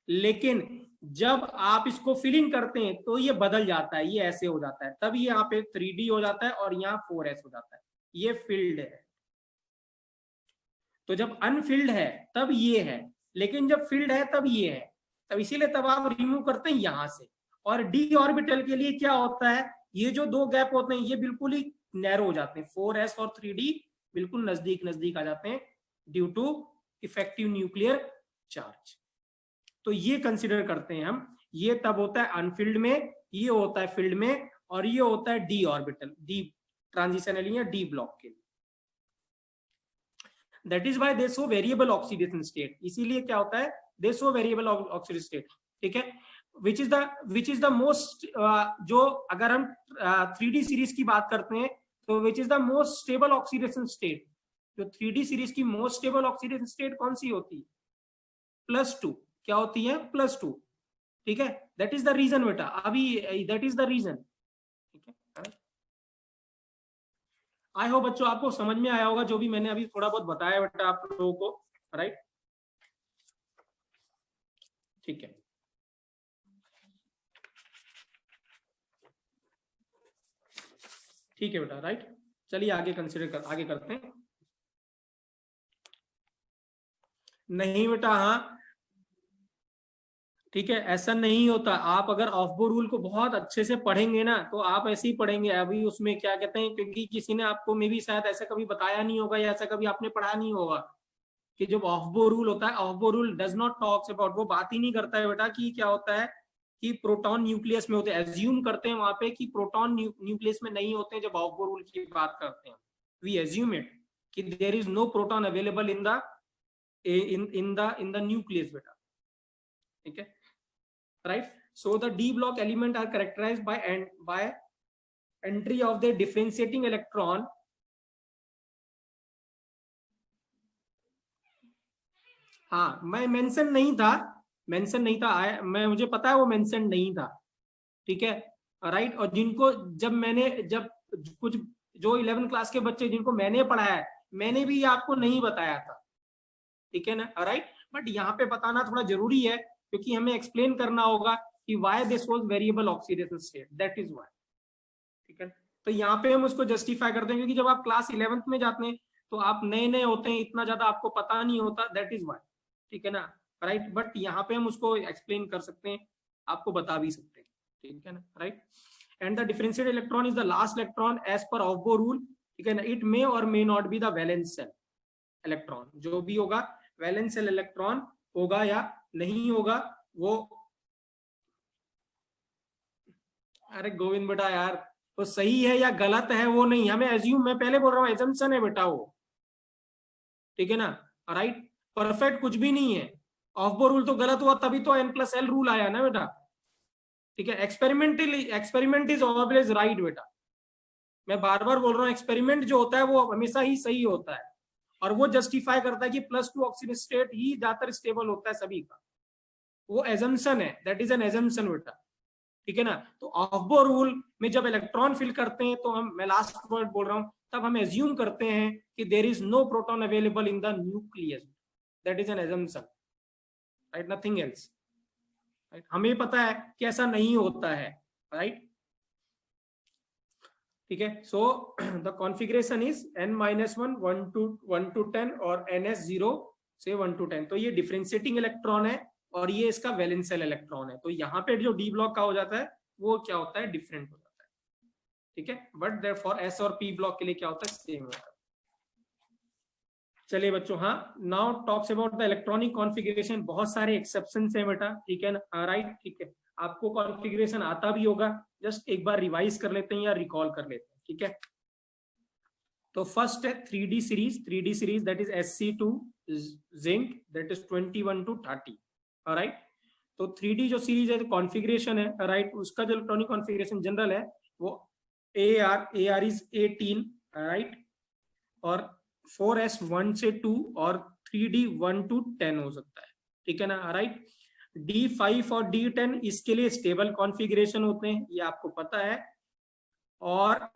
लेकिन जब आप इसको फिलिंग करते हैं तो ये बदल जाता है, ये ऐसे हो जाता है, तब ये यहाँ पे 3D हो जाता है और यहाँ 4s हो जाता है, ये फिल्ड है। तो जब अनफिल्ड है तब ये है, लेकिन जब फिल्ड है तब ये है, तब इसीलिए तब आप रिमूव करते हैं यहां से। और डी ऑर्बिटल के लिए क्या होता है, ये जो दो गैप होते हैं ये बिल्कुल ही नैरो हो जाते हैं, 4s और 3d बिल्कुल नजदीक नजदीक आ जाते हैं due to effective nuclear charge. तो ये कंसिडर करते हैं हम, ये तब होता है अनफिल्ड में, ये होता है फील्ड में, और ये होता है डी ऑर्बिटल, डी ट्रांजिशन या डी ब्लॉक के लिए। That is why they show variable oxidation state, इसीलिए क्या होता है दे शो वेरिएबल ऑक्सीडेशन स्टेट, ठीक है। विच इज द मोस्ट, जो अगर हम 3D सीरीज की बात करते हैं तो विच is the most stable oxidation state, जो 3D सीरीज की मोस्ट स्टेबल ऑक्सीडेशन स्टेट कौन सी होती है, +2, क्या होती है +2, ठीक है। दैट इज द रीजन बेटा, अभी दैट इज द रीजन, ठीक है। आई होप बच्चों आपको समझ में आया होगा जो भी मैंने अभी थोड़ा बहुत बताया बेटा आप लोगों को, राइट, ठीक है। ठीक है बेटा, राइट, चलिए आगे आगे करते हैं। नहीं बेटा, हाँ ठीक है, ऐसा नहीं होता। आप अगर ऑफबो रूल को बहुत अच्छे से पढ़ेंगे ना तो आप ऐसे ही पढ़ेंगे। अभी उसमें क्या कहते हैं, क्योंकि किसी ने आपको मे भी शायद ऐसा कभी बताया नहीं होगा या ऐसा कभी आपने पढ़ा नहीं होगा कि जब ऑफबो रूल होता है, Aufbau rule does not talks about, वो बात ही नहीं करता है बेटा कि क्या होता है कि प्रोटॉन न्यूक्लियस में होते हैं। एज्यूम करते हैं वहां पे कि प्रोटॉन न्यूक्लियस में नहीं होते जब ऑफबो रूल की बात करते हैं। वी एज्यूम इट कि there is no proton available in the nucleus बेटा, ठीक है, right? So the d block element are characterized by entry of the differentiating electron हाँ, मैं मेंशन नहीं था, मैं मुझे पता है वो मेंशन नहीं था, ठीक है, राइट। और जिनको जब कुछ जो 11 क्लास के बच्चे जिनको मैंने पढ़ाया है, मैंने भी आपको नहीं बताया था, ठीक है ना, राइट। बट यहाँ पे बताना थोड़ा जरूरी है क्योंकि हमें एक्सप्लेन करना होगा कि why this was variable oxidation state, that is why, ठीक है। तो यहाँ पे हम उसको जस्टिफाई करते हैं क्योंकि जब आप क्लास 11th में जाते हैं तो आप नए नए होते हैं, इतना ज्यादा आपको पता नहीं होता, दैट इज व्हाई, ठीक है ना, राइट। बट यहाँ पे हम उसको एक्सप्लेन कर सकते हैं, आपको बता भी सकते हैं, ठीक है ना, right. And the differentiated electron is the last electron as per Aufbau rule, ठीक है ना। It may or may not be the valence shell electron, जो भी होगा वैलेंस शेल इलेक्ट्रॉन होगा या नहीं होगा वो, अरे गोविंद बेटा यार, तो सही है या गलत है वो नहीं, हमें एज्यूम, मैं पहले बोल रहा हूँ एजम्पशन है बेटा वो, ठीक है ना, राइट। परफेक्ट कुछ भी नहीं है, ऑफबो रूल तो गलत हुआ तभी तो n+l रूल आया ना बेटा, ठीक है। एक्सपेरिमेंट इज ऑलवेज राइट बेटा, मैं बार बार बोल रहा हूँ एक्सपेरिमेंट जो होता है वो हमेशा ही सही होता है और वो जस्टिफाई करता है कि +2 ऑक्सीडेशन स्टेट ही ज्यादातर स्टेबल होता है सभी का, वो एजम्पशन है, दैट इज एन एजम्पशन बेटा, ठीक है ना। तो ऑफबो रूल में जब इलेक्ट्रॉन फिल करते हैं तो मैं लास्ट वर्ड बोल रहा हूं, तब हम एज्यूम करते हैं कि there is no proton available in the nucleus, that is an assumption, right, nothing else, right. हमें पता है कि ऐसा नहीं होता है, राइट, ठीक है। So the configuration is n-1 1 to 10 और ns 0 से 1 to 10। तो ये डिफरेंशिएटिंग इलेक्ट्रॉन है और ये इसका वैलेंस शेल इलेक्ट्रॉन है। तो यहाँ पे जो डी ब्लॉक का हो जाता है वो क्या होता है, डिफरेंट हो जाता है, ठीक है। बट देयरफॉर एस और पी ब्लॉक के लिए क्या होता है, सेम होता है। चलिए बच्चों, हाँ, now talks about the electronic configuration. बहुत सारे एक्सेप्शंस हैं बेटा, ठीक है ना, राइट, ठीक है। आपको कॉन्फ़िगरेशन आता भी होगा, जस्ट एक बार रिवाइज कर लेते हैं या रिकॉल कर लेते हैं, ठीक है। तो फर्स्ट है 3D series that is Sc2 zinc that is 21 to 30, right. तो 3D जो सीरीज है, कॉन्फ़िगरेशन है, राइट, उसका जो इलेक्ट्रॉनिक कॉन्फ़िगरेशन जनरल है वो AR इज 18, राइट, और 4S 1 से 2 और 3D 1 to 10 हो सकता है, ठीक है ना, राइट। D5 और D10 इसके लिए स्टेबल कॉन्फ़िगरेशन होते हैं, ये आपको पता है, और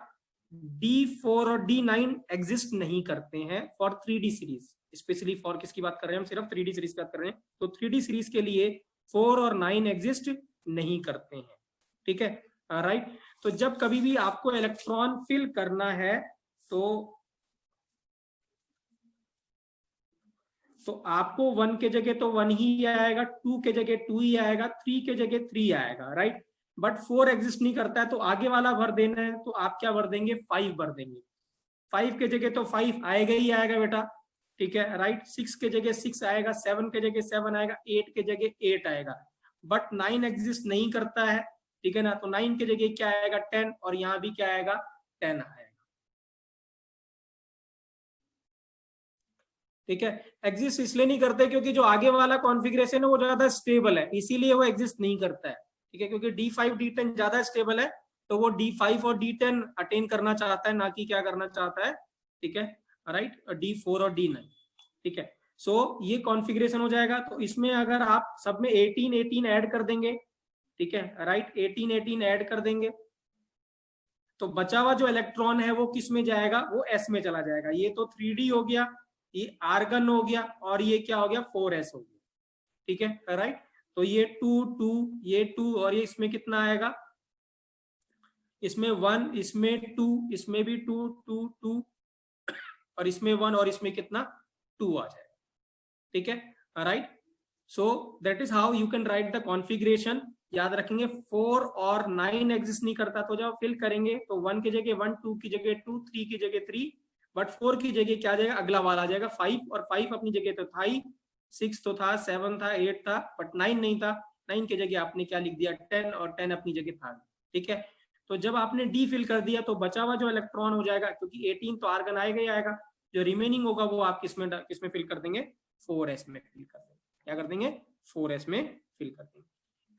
D4 और D9 एग्जिस्ट नहीं करते हैं for 3D series, specially for किसकी बात कर रहे हैं हम, सिर्फ 3D सीरीज की बात कर रहे हैं, तो 3D सीरीज के लिए 4 और 9 एग्जिस्ट नहीं करते हैं, ठीक है, राइट। तो जब कभी भी आपको इलेक्ट्रॉन फिल करना है तो आपको 1 के जगह तो 1 ही आएगा, 2 के जगह 2 ही आएगा, 3 के जगह 3 आएगा, राइट। बट 4 एग्जिस्ट नहीं करता है, तो आगे वाला भर देना है, तो आप क्या भर देंगे, 5 भर देंगे। 5 के जगह तो 5 आएगा ही आएगा बेटा, ठीक है, राइट। 6 के जगह 6 आएगा, 7 के जगह 7 आएगा, 8 के जगह 8 आएगा, बट 9 एग्जिस्ट नहीं करता है, ठीक है ना, तो 9 के जगह क्या आएगा, 10, और यहाँ भी क्या आएगा, 10 आएगा, ठीक है। एग्जिस्ट इसलिए नहीं करते क्योंकि जो आगे वाला कॉन्फ़िगरेशन है वो ज्यादा स्टेबल है, इसीलिए वो एग्जिस्ट नहीं करता है, ठीक है, क्योंकि D5 D10 ज्यादा स्टेबल है, तो वो D5 और D10 अटेन करना चाहता है, ना कि क्या करना चाहता है, ठीक है, राइट, D4 और D9, ठीक है। सो ये कॉन्फ़िगरेशन हो जाएगा। तो इसमें अगर आप सब में 18 ऐड कर देंगे, ठीक है, राइट, 18 ऐड कर देंगे, तो बचा हुआ जो इलेक्ट्रॉन है वो किस में जाएगा, वो S में चला जाएगा। ये तो 3D हो गया, ये आर्गन हो गया, और ये क्या हो गया, 4S हो गया, ठीक है, राइट। तो ये 2 2 ये 2, और ये इसमें कितना आएगा, इसमें 1, इसमें 2, इसमें भी 2 2 2, और इसमें 1, और इसमें कितना 2 आ जाएगा, ठीक है, right. So that is how you can write the configuration. याद रखेंगे 4 और 9 एग्जिस्ट नहीं करता, तो जब फिल करेंगे तो 1 की जगह 1, 2 की जगह 2, 3 की जगह 3, बट 4 की जगह क्या आ जाएगा, अगला वाला आ जाएगा 5, और 5 अपनी जगह तो था ही, 6 तो था, 7 था, 8 था, बट 9 नहीं था। 9 की जगह आपने क्या लिख दिया, 10, और 10 अपनी जगह था, ठीक है। तो जब आपने डी फिल कर दिया तो बचा हुआ जो इलेक्ट्रॉन हो जाएगा, क्योंकि 18 तो आर्गन आएगा ही आएगा, जो रिमेनिंग होगा वो आप किसमें फिल कर देंगे, 4S में फिल कर देंगे। क्या कर देंगे, 4S में फिल कर देंगे।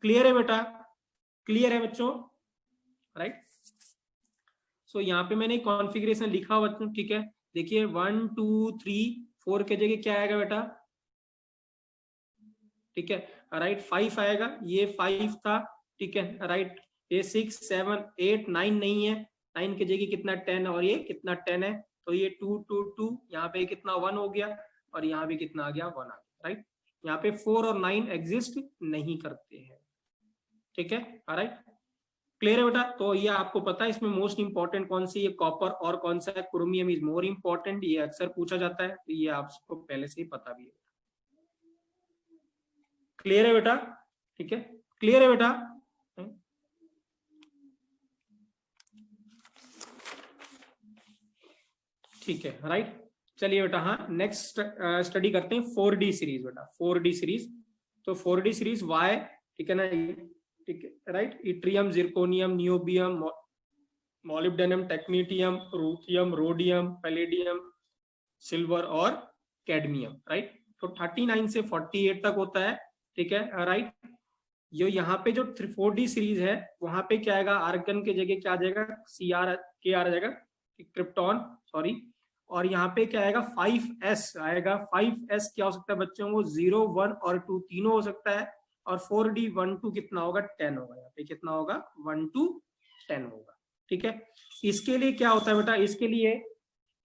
क्लियर है बेटा, क्लियर है बच्चों, राइट। सो यहाँ पे मैंने कॉन्फ़िगरेशन लिखा हुआ बच्चों, ठीक है। देखिए 1 2 3 4 के जगह क्या आएगा बेटा, ठीक है, राइट, 5 आएगा, ये 5 था, ठीक है, राइट, ये 6 7 8 9 नहीं है, 9 के जगह कितना 10, और ये कितना 10 है, तो ये 2 2 2, यहाँ पे कितना 1 हो गया, और यहाँ भी कितना आ गया, 1 आ गया, राइट। यहाँ पे 4 और 9 एग्जिस्ट नहीं करते हैं, ठीक है, राइट। क्लियर है बेटा। तो ये आपको पता है इसमें मोस्ट इंपॉर्टेंट कौन सी, ये कॉपर, और कौन सा है, क्रोमियम इज मोर इंपॉर्टेंट, ये अक्सर पूछा जाता है, तो ये आपको पहले से ही पता भी है। क्लियर है बेटा, ठीक है, क्लियर है बेटा, ठीक है, राइट। चलिए बेटा, हाँ, नेक्स्ट स्टडी करते हैं 4D सीरीज बेटा, 4D सीरीज। तो 4D सीरीज वाई, ठीक है ना, ठीक है, right, yttrium, zirconium, niobium, molybdenum, technetium, ruthenium, rhodium, palladium, silver और कैडमियम, राइट। तो 39 से 48 तक होता है, ठीक है, राइट। ये यहाँ पे जो 4D सीरीज है वहां पे क्या आएगा, आर्गन के जगह क्या आ जाएगा, Cr आ जाएगा, क्रिप्टॉन, सॉरी, और यहाँ पे क्या आएगा, 5S आएगा। 5S क्या हो सकता है बच्चों, वो 0 1 और 2 तीनों हो सकता है, और 4D 1 2 कितना होगा, 10 होगा, यहाँ पे कितना होगा, 1 2 10 होगा, ठीक है। इसके लिए क्या होता है बेटा,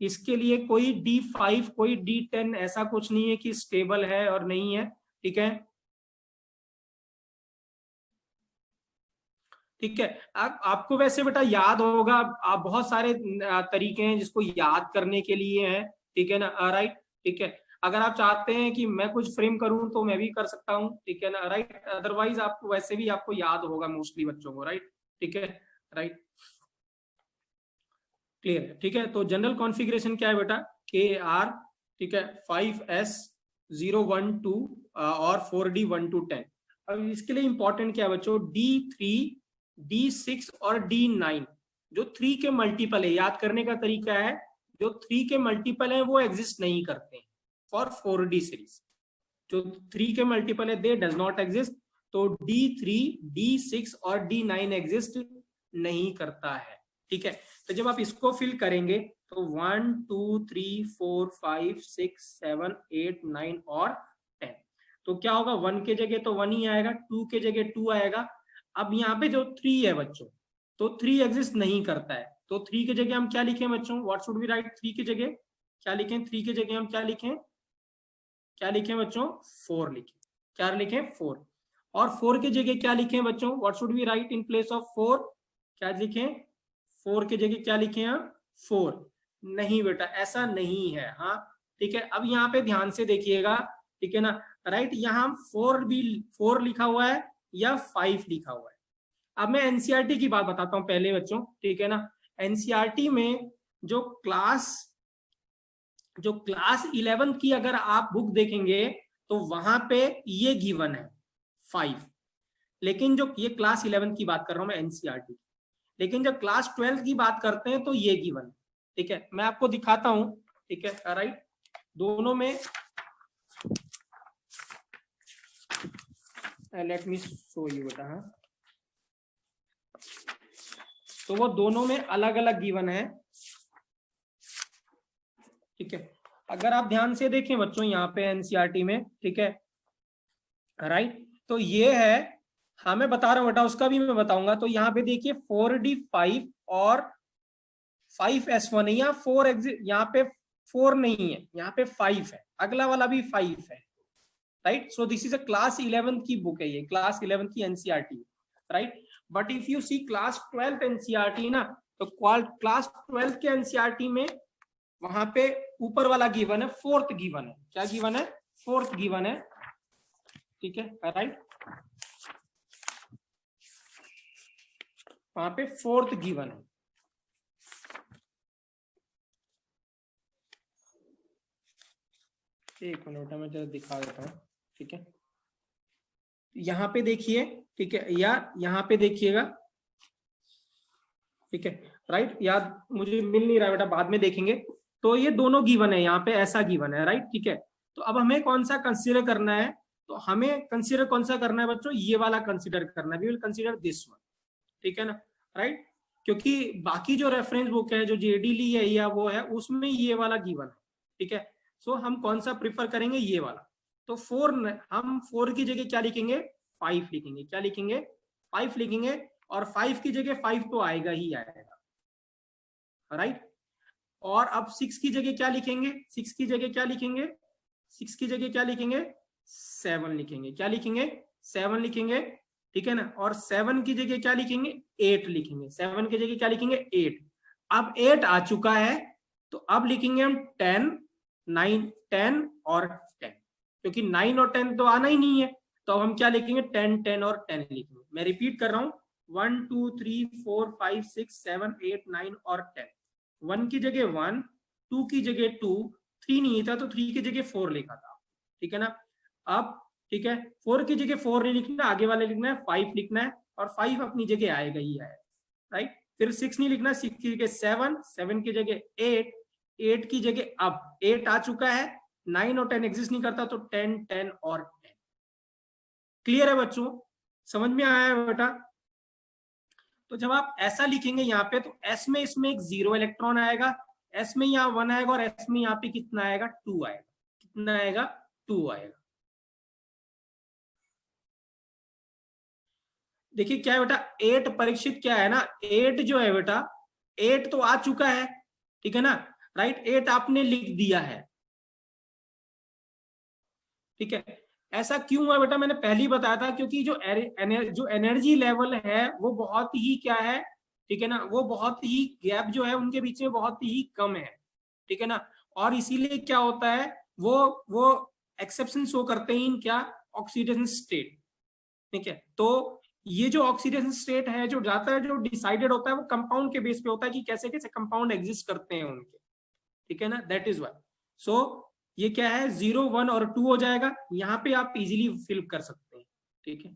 इसके लिए कोई D5 कोई D10 ऐसा कुछ नहीं है कि स्टेबल है और नहीं है, ठीक है, ठीक है। आपको वैसे बेटा याद होगा, आप बहुत सारे तरीके हैं जिसको याद करने के लिए हैं, ठीक है ना, राइट, ठीक है। अगर आप चाहते हैं कि मैं कुछ फ्रेम करूं तो मैं भी कर सकता हूं, ठीक है ना, राइट, अदरवाइज आपको वैसे भी आपको याद होगा मोस्टली बच्चों को, राइट, ठीक है, राइट, क्लियर है, ठीक है। तो जनरल कॉन्फ़िगरेशन क्या है बेटा, KR, ठीक है, 5S 0 1 2 और 4D 1 to 10। अब इसके लिए इंपॉर्टेंट क्या है बच्चों, D3 D6 और D9 जो 3 के मल्टीपल है, याद करने का तरीका है, जो 3 के मल्टीपल है वो एग्जिस्ट नहीं करते हैं फॉर 4D सीरीज। जो 3 के मल्टीपल है दे डज नॉट एग्जिस्ट, तो D3 D6 और D9 एग्जिस्ट नहीं करता है। ठीक है, तो जब आप इसको फिल करेंगे तो 1 2 3 4 5 6 7 8 9 और 10, तो क्या होगा 1 के जगह तो 1 ही आएगा, 2 के जगह 2 आएगा। अब यहाँ पे जो 3 है बच्चों, तो 3 एग्जिस्ट नहीं करता है, तो 3 के जगह हम क्या लिखें बच्चों, व्हाट शुड वी राइट, 3 के जगह क्या लिखें, 3 के जगह हम क्या लिखें, क्या लिखें बच्चों, 4 लिखें, क्या लिखें 4। और 4 के जगह क्या लिखें बच्चों, what should we write in place of 4, क्या लिखें, 4 के जगह क्या लिखें हम, 4। नहीं बेटा ऐसा नहीं है, हाँ ठीक है। अब यहाँ पे ध्यान से देखिएगा, ठीक है ना, राइट, यहाँ 4 लिखा हुआ है या 5 लिखा हुआ है। अब मैं एनसीईआरटी की बात बताता हूँ पहले बच्चों, ठीक है ना। एनसीईआरटी में जो क्लास 11 की अगर आप बुक देखेंगे तो वहां पे ये गिवन है 5, लेकिन जो ये क्लास 11 की बात कर रहा हूं मैं एनसीईआरटी, लेकिन जब क्लास 12 की बात करते हैं तो ये गिवन है। ठीक है, मैं आपको दिखाता हूं, ठीक है, राइट, दोनों में लेट मी शो यू बेटा, हाँ, तो वो दोनों में अलग अलग गिवन है। ठीक है, अगर आप ध्यान से देखें बच्चों यहाँ पे एनसीईआरटी में, ठीक है, राइट, तो ये है, हाँ मैं बता रहा हूँ बेटा, उसका भी मैं बताऊंगा। तो यहाँ पे देखिए 4D5 और 5S1 है, यहाँ 4 यहाँ पे 4 नहीं है, यहाँ पे 5 है, अगला वाला भी 5 है, right. So this is a class 11 की बुक है, ये क्लास 11 की NCERT, right. But if you see class 12 NCERT ना, तो क्लास 12 के एनसीईआरटी में वहां पे ऊपर वाला गिवन है, 4th गिवन है, क्या गिवन है, 4th गिवन है, ठीक है, राइट, वहां पे 4th गिवन है। एक मिनट मैं जरा दिखा देता हूँ, ठीक है, यहाँ पे देखिए, ठीक है, या यहाँ पे देखिएगा, ठीक है, राइट, याद मुझे मिल नहीं रहा बेटा, बाद में देखेंगे। तो ये दोनों गिवन है, यहाँ पे ऐसा गिवन है, राइट, ठीक है। तो अब हमें कौन सा कंसीडर करना है, तो हमें कंसीडर कौन सा करना है बच्चों, ये वाला कंसीडर करना है, we will consider this one, ठीक है ना, राइट, क्योंकि बाकी जो रेफरेंस बुक है जो जेडी ली है या वो है, उसमें ये वाला गिवन है, ठीक है। सो हम कौन सा प्रिफर करेंगे, ये वाला। तो 4, हम 4 की जगह क्या लिखेंगे, 5 लिखेंगे, क्या लिखेंगे, 5 लिखेंगे, और 5 की जगह 5 तो आएगा ही आएगा, राइट। और अब 6 की जगह क्या लिखेंगे, 6 की जगह क्या लिखेंगे, 6 की जगह क्या लिखेंगे, 7 लिखेंगे, क्या लिखेंगे, 7 लिखेंगे, ठीक है ना। और 7 की जगह क्या लिखेंगे, 8 लिखेंगे, 7 की जगह क्या लिखेंगे, 8। अब 8 आ चुका है, तो अब लिखेंगे हम 10, 9, 10 और 10, क्योंकि 9 और 10 तो आना ही नहीं है, तो हम क्या लिखेंगे, 10, 10 और 10 लिखेंगे। मैं रिपीट कर रहा हूं, 1 2 3 4 5 6 7 8 9 और 10। 1 की जगह 1, 2 की जगह 2, 3 नहीं था तो 3 की जगह 4 लिखा था, ठीक है ना। अब ठीक है, 4 की जगह 4 नहीं लिखना, आगे वाले लिखना है, 5 लिखना है, और 5 अपनी जगह आएगा ही आएगा, राइट। फिर 6 नहीं लिखना, 6 की जगह 7, 7 की जगह 8, 8 की जगह अब 8 आ चुका है, 9 और 10 एग्जिस्ट नहीं करता, तो 10, 10 और 10। क्लियर है बच्चों, समझ में आया है बेटा। तो जब आप ऐसा लिखेंगे यहाँ पे, तो एस में इसमें एक 0 इलेक्ट्रॉन आएगा, एस में यहाँ 1 आएगा, और एस में यहाँ पे कितना आएगा, 2 आएगा, कितना आएगा, 2 आएगा। देखिए क्या है बेटा, 8 परीक्षित क्या है ना, 8 जो है बेटा, 8 तो आ चुका है, ठीक है ना, राइट, 8 आपने लिख दिया है, ठीक है। ऐसा क्यों हुआ बेटा, मैंने पहले ही बताया था, क्योंकि जो एनर्जी लेवल है वो बहुत ही क्या है, ठीक है ना, वो बहुत ही गैप जो है उनके बीच में बहुत ही कम है, ठीक है ना। और इसीलिए क्या होता है, वो एक्सेप्शन शो करते हैं इन क्या, ऑक्सीडेशन स्टेट, ठीक है। तो ये जो ऑक्सीडेशन स्टेट है, जो जाता है, जो डिसाइडेड होता है, वो कंपाउंड के बेस पे होता है कि कैसे कैसे कंपाउंड एग्जिस्ट करते हैं उनके, ठीक है ना, दैट इज वाई। सो ये क्या है, 0, 1 और 2 हो जाएगा, यहाँ पे आप इजीली फिल कर सकते हैं, ठीक है।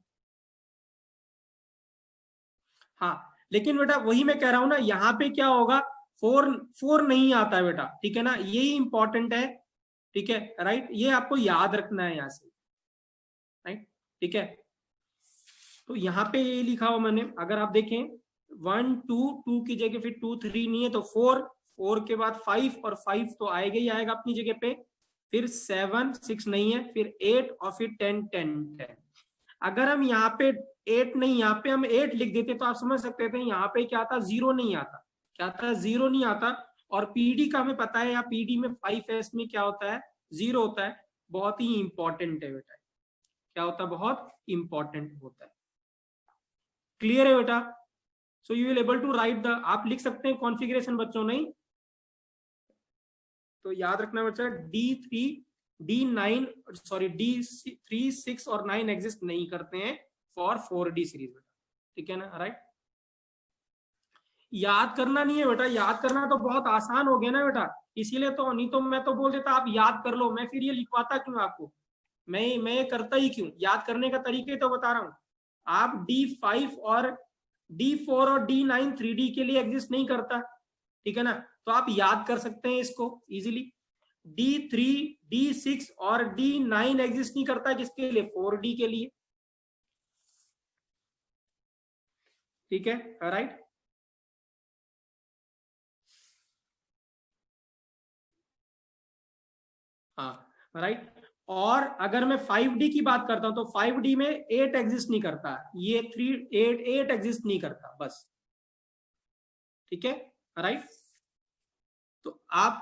हाँ, लेकिन बेटा वही मैं कह रहा हूं ना, यहाँ पे क्या होगा, 4 नहीं आता है बेटा, ठीक है ना, यही इंपॉर्टेंट है, ठीक है, राइट, ये आपको याद रखना है यहाँ से, राइट, ठीक है। तो यहाँ पे ये लिखा हुआ मैंने, अगर आप देखें 1 2 2 की जगह फिर 2 3 नहीं है तो 4, 4 के बाद 5 और 5 तो आएगा ही आएगा अपनी जगह पे, फिर 7 6 नहीं है, फिर 8 और फिर 10 10 10। अगर हम यहाँ पे 8 नहीं, यहाँ पे हम 8 लिख देते तो आप समझ सकते थे यहाँ पे क्या था, 0 नहीं आता। क्या था, 0 नहीं आता। और पीडी का हमें पता है, या पीडी में 5s में क्या होता है, 0 होता है। बहुत ही इंपॉर्टेंट है बेटा, क्या होता है, बहुत इंपॉर्टेंट होता है। क्लियर है बेटा? So you will able to write the, आप लिख सकते हैं कॉन्फ़िगरेशन बच्चों, नहीं तो याद रखना बच्चा, D3 D9 सॉरी D3 6 और 9 एग्जिस्ट नहीं करते हैं फॉर 4D सीरीज बेटा, ठीक है ना, राइट। याद करना नहीं है बेटा, याद करना तो बहुत आसान हो गया ना बेटा, इसीलिए तो, नहीं तो मैं तो बोल देता आप याद कर लो, मैं फिर ये लिखवाता क्यों आपको, मैं करता ही क्यों, याद करने का तरीके तो बता रहा हूं। आप D5 और D4 और D9 3D के लिए एग्जिस्ट नहीं करता, ठीक है ना, तो आप याद कर सकते हैं इसको इजीली। D3 D6 और D9 एग्जिस्ट नहीं करता किसके लिए, 4D के लिए, ठीक है, राइट। हाँ राइट। और अगर मैं 5D की बात करता हूं तो 5D में 8 एग्जिस्ट नहीं करता, ये 8 एग्जिस्ट नहीं करता बस, ठीक है, राइट। तो आप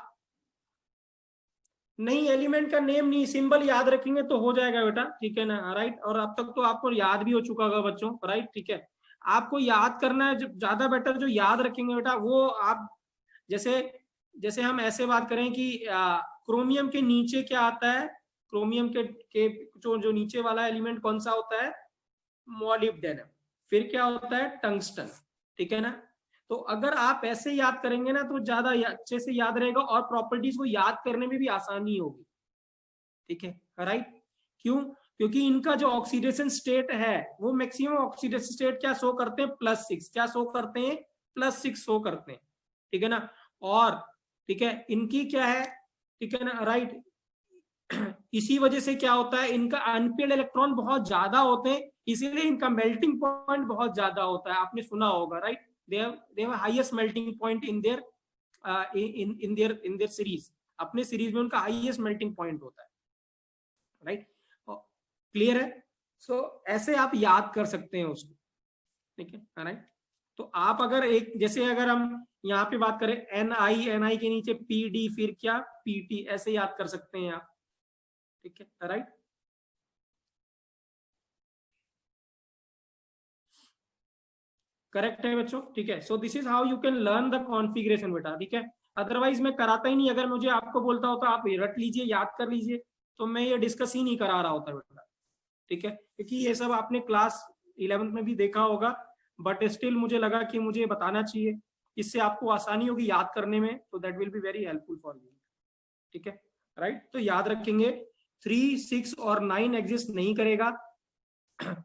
नहीं, एलिमेंट का नेम नहीं, सिंबल याद रखेंगे तो हो जाएगा बेटा, ठीक है ना, राइट। और अब तक तो आपको याद भी हो चुका होगा बच्चों, राइट, ठीक है। आपको याद करना है ज्यादा बेटर, जो याद रखेंगे बेटा वो आप, जैसे हम ऐसे बात करें कि क्रोमियम के नीचे क्या आता है, क्रोमियम के जो नीचे वाला एलिमेंट कौन सा होता है, मॉलिब्डेनम, फिर क्या होता है, टंगस्टन, ठीक है ना। तो अगर आप ऐसे याद करेंगे ना तो ज्यादा अच्छे से याद रहेगा और प्रॉपर्टीज को याद करने में भी आसानी होगी, ठीक है, राइट। क्यों? क्योंकि इनका जो ऑक्सीडेशन स्टेट है वो मैक्सिमम ऑक्सीडेशन स्टेट क्या शो करते हैं, +6, क्या शो करते हैं, +6 शो करते हैं, ठीक है ना। और ठीक है, इनकी क्या है, ठीक है ना, राइट। इसी वजह से क्या होता है, इनका अनपेड इलेक्ट्रॉन बहुत ज्यादा होते हैं, इसीलिए इनका मेल्टिंग पॉइंट बहुत ज्यादा होता है, आपने सुना होगा, right. they have highest melting point in their in their series, अपने सीरीज में उनका हाईएस्ट मेल्टिंग पॉइंट होता है, राइट। क्लियर है? सो ऐसे आप याद कर सकते हैं उसको, ठीक है, राइट। तो आप अगर एक, जैसे अगर हम यहाँ पे बात करें NI के नीचे PD, फिर क्या, PT, ऐसे याद कर सकते हैं आप, ठीक है, राइट। करेक्ट है बच्चों, ठीक है। सो this is how you can learn the configuration बेटा, ठीक है। अदरवाइज मैं कराता ही नहीं, अगर मुझे आपको बोलता होता आप रट लीजिए, याद कर लीजिए, तो मैं ये डिस्कस ही नहीं करा रहा होता बेटा, ठीक है, क्योंकि ये सब आपने क्लास 11th में भी देखा होगा, बट स्टिल मुझे लगा कि मुझे बताना चाहिए, इससे आपको आसानी होगी याद करने में, तो that will be very helpful for you, ठीक है, राइट। तो याद रखेंगे 3 6 और 9 एग्जिस्ट नहीं करेगा,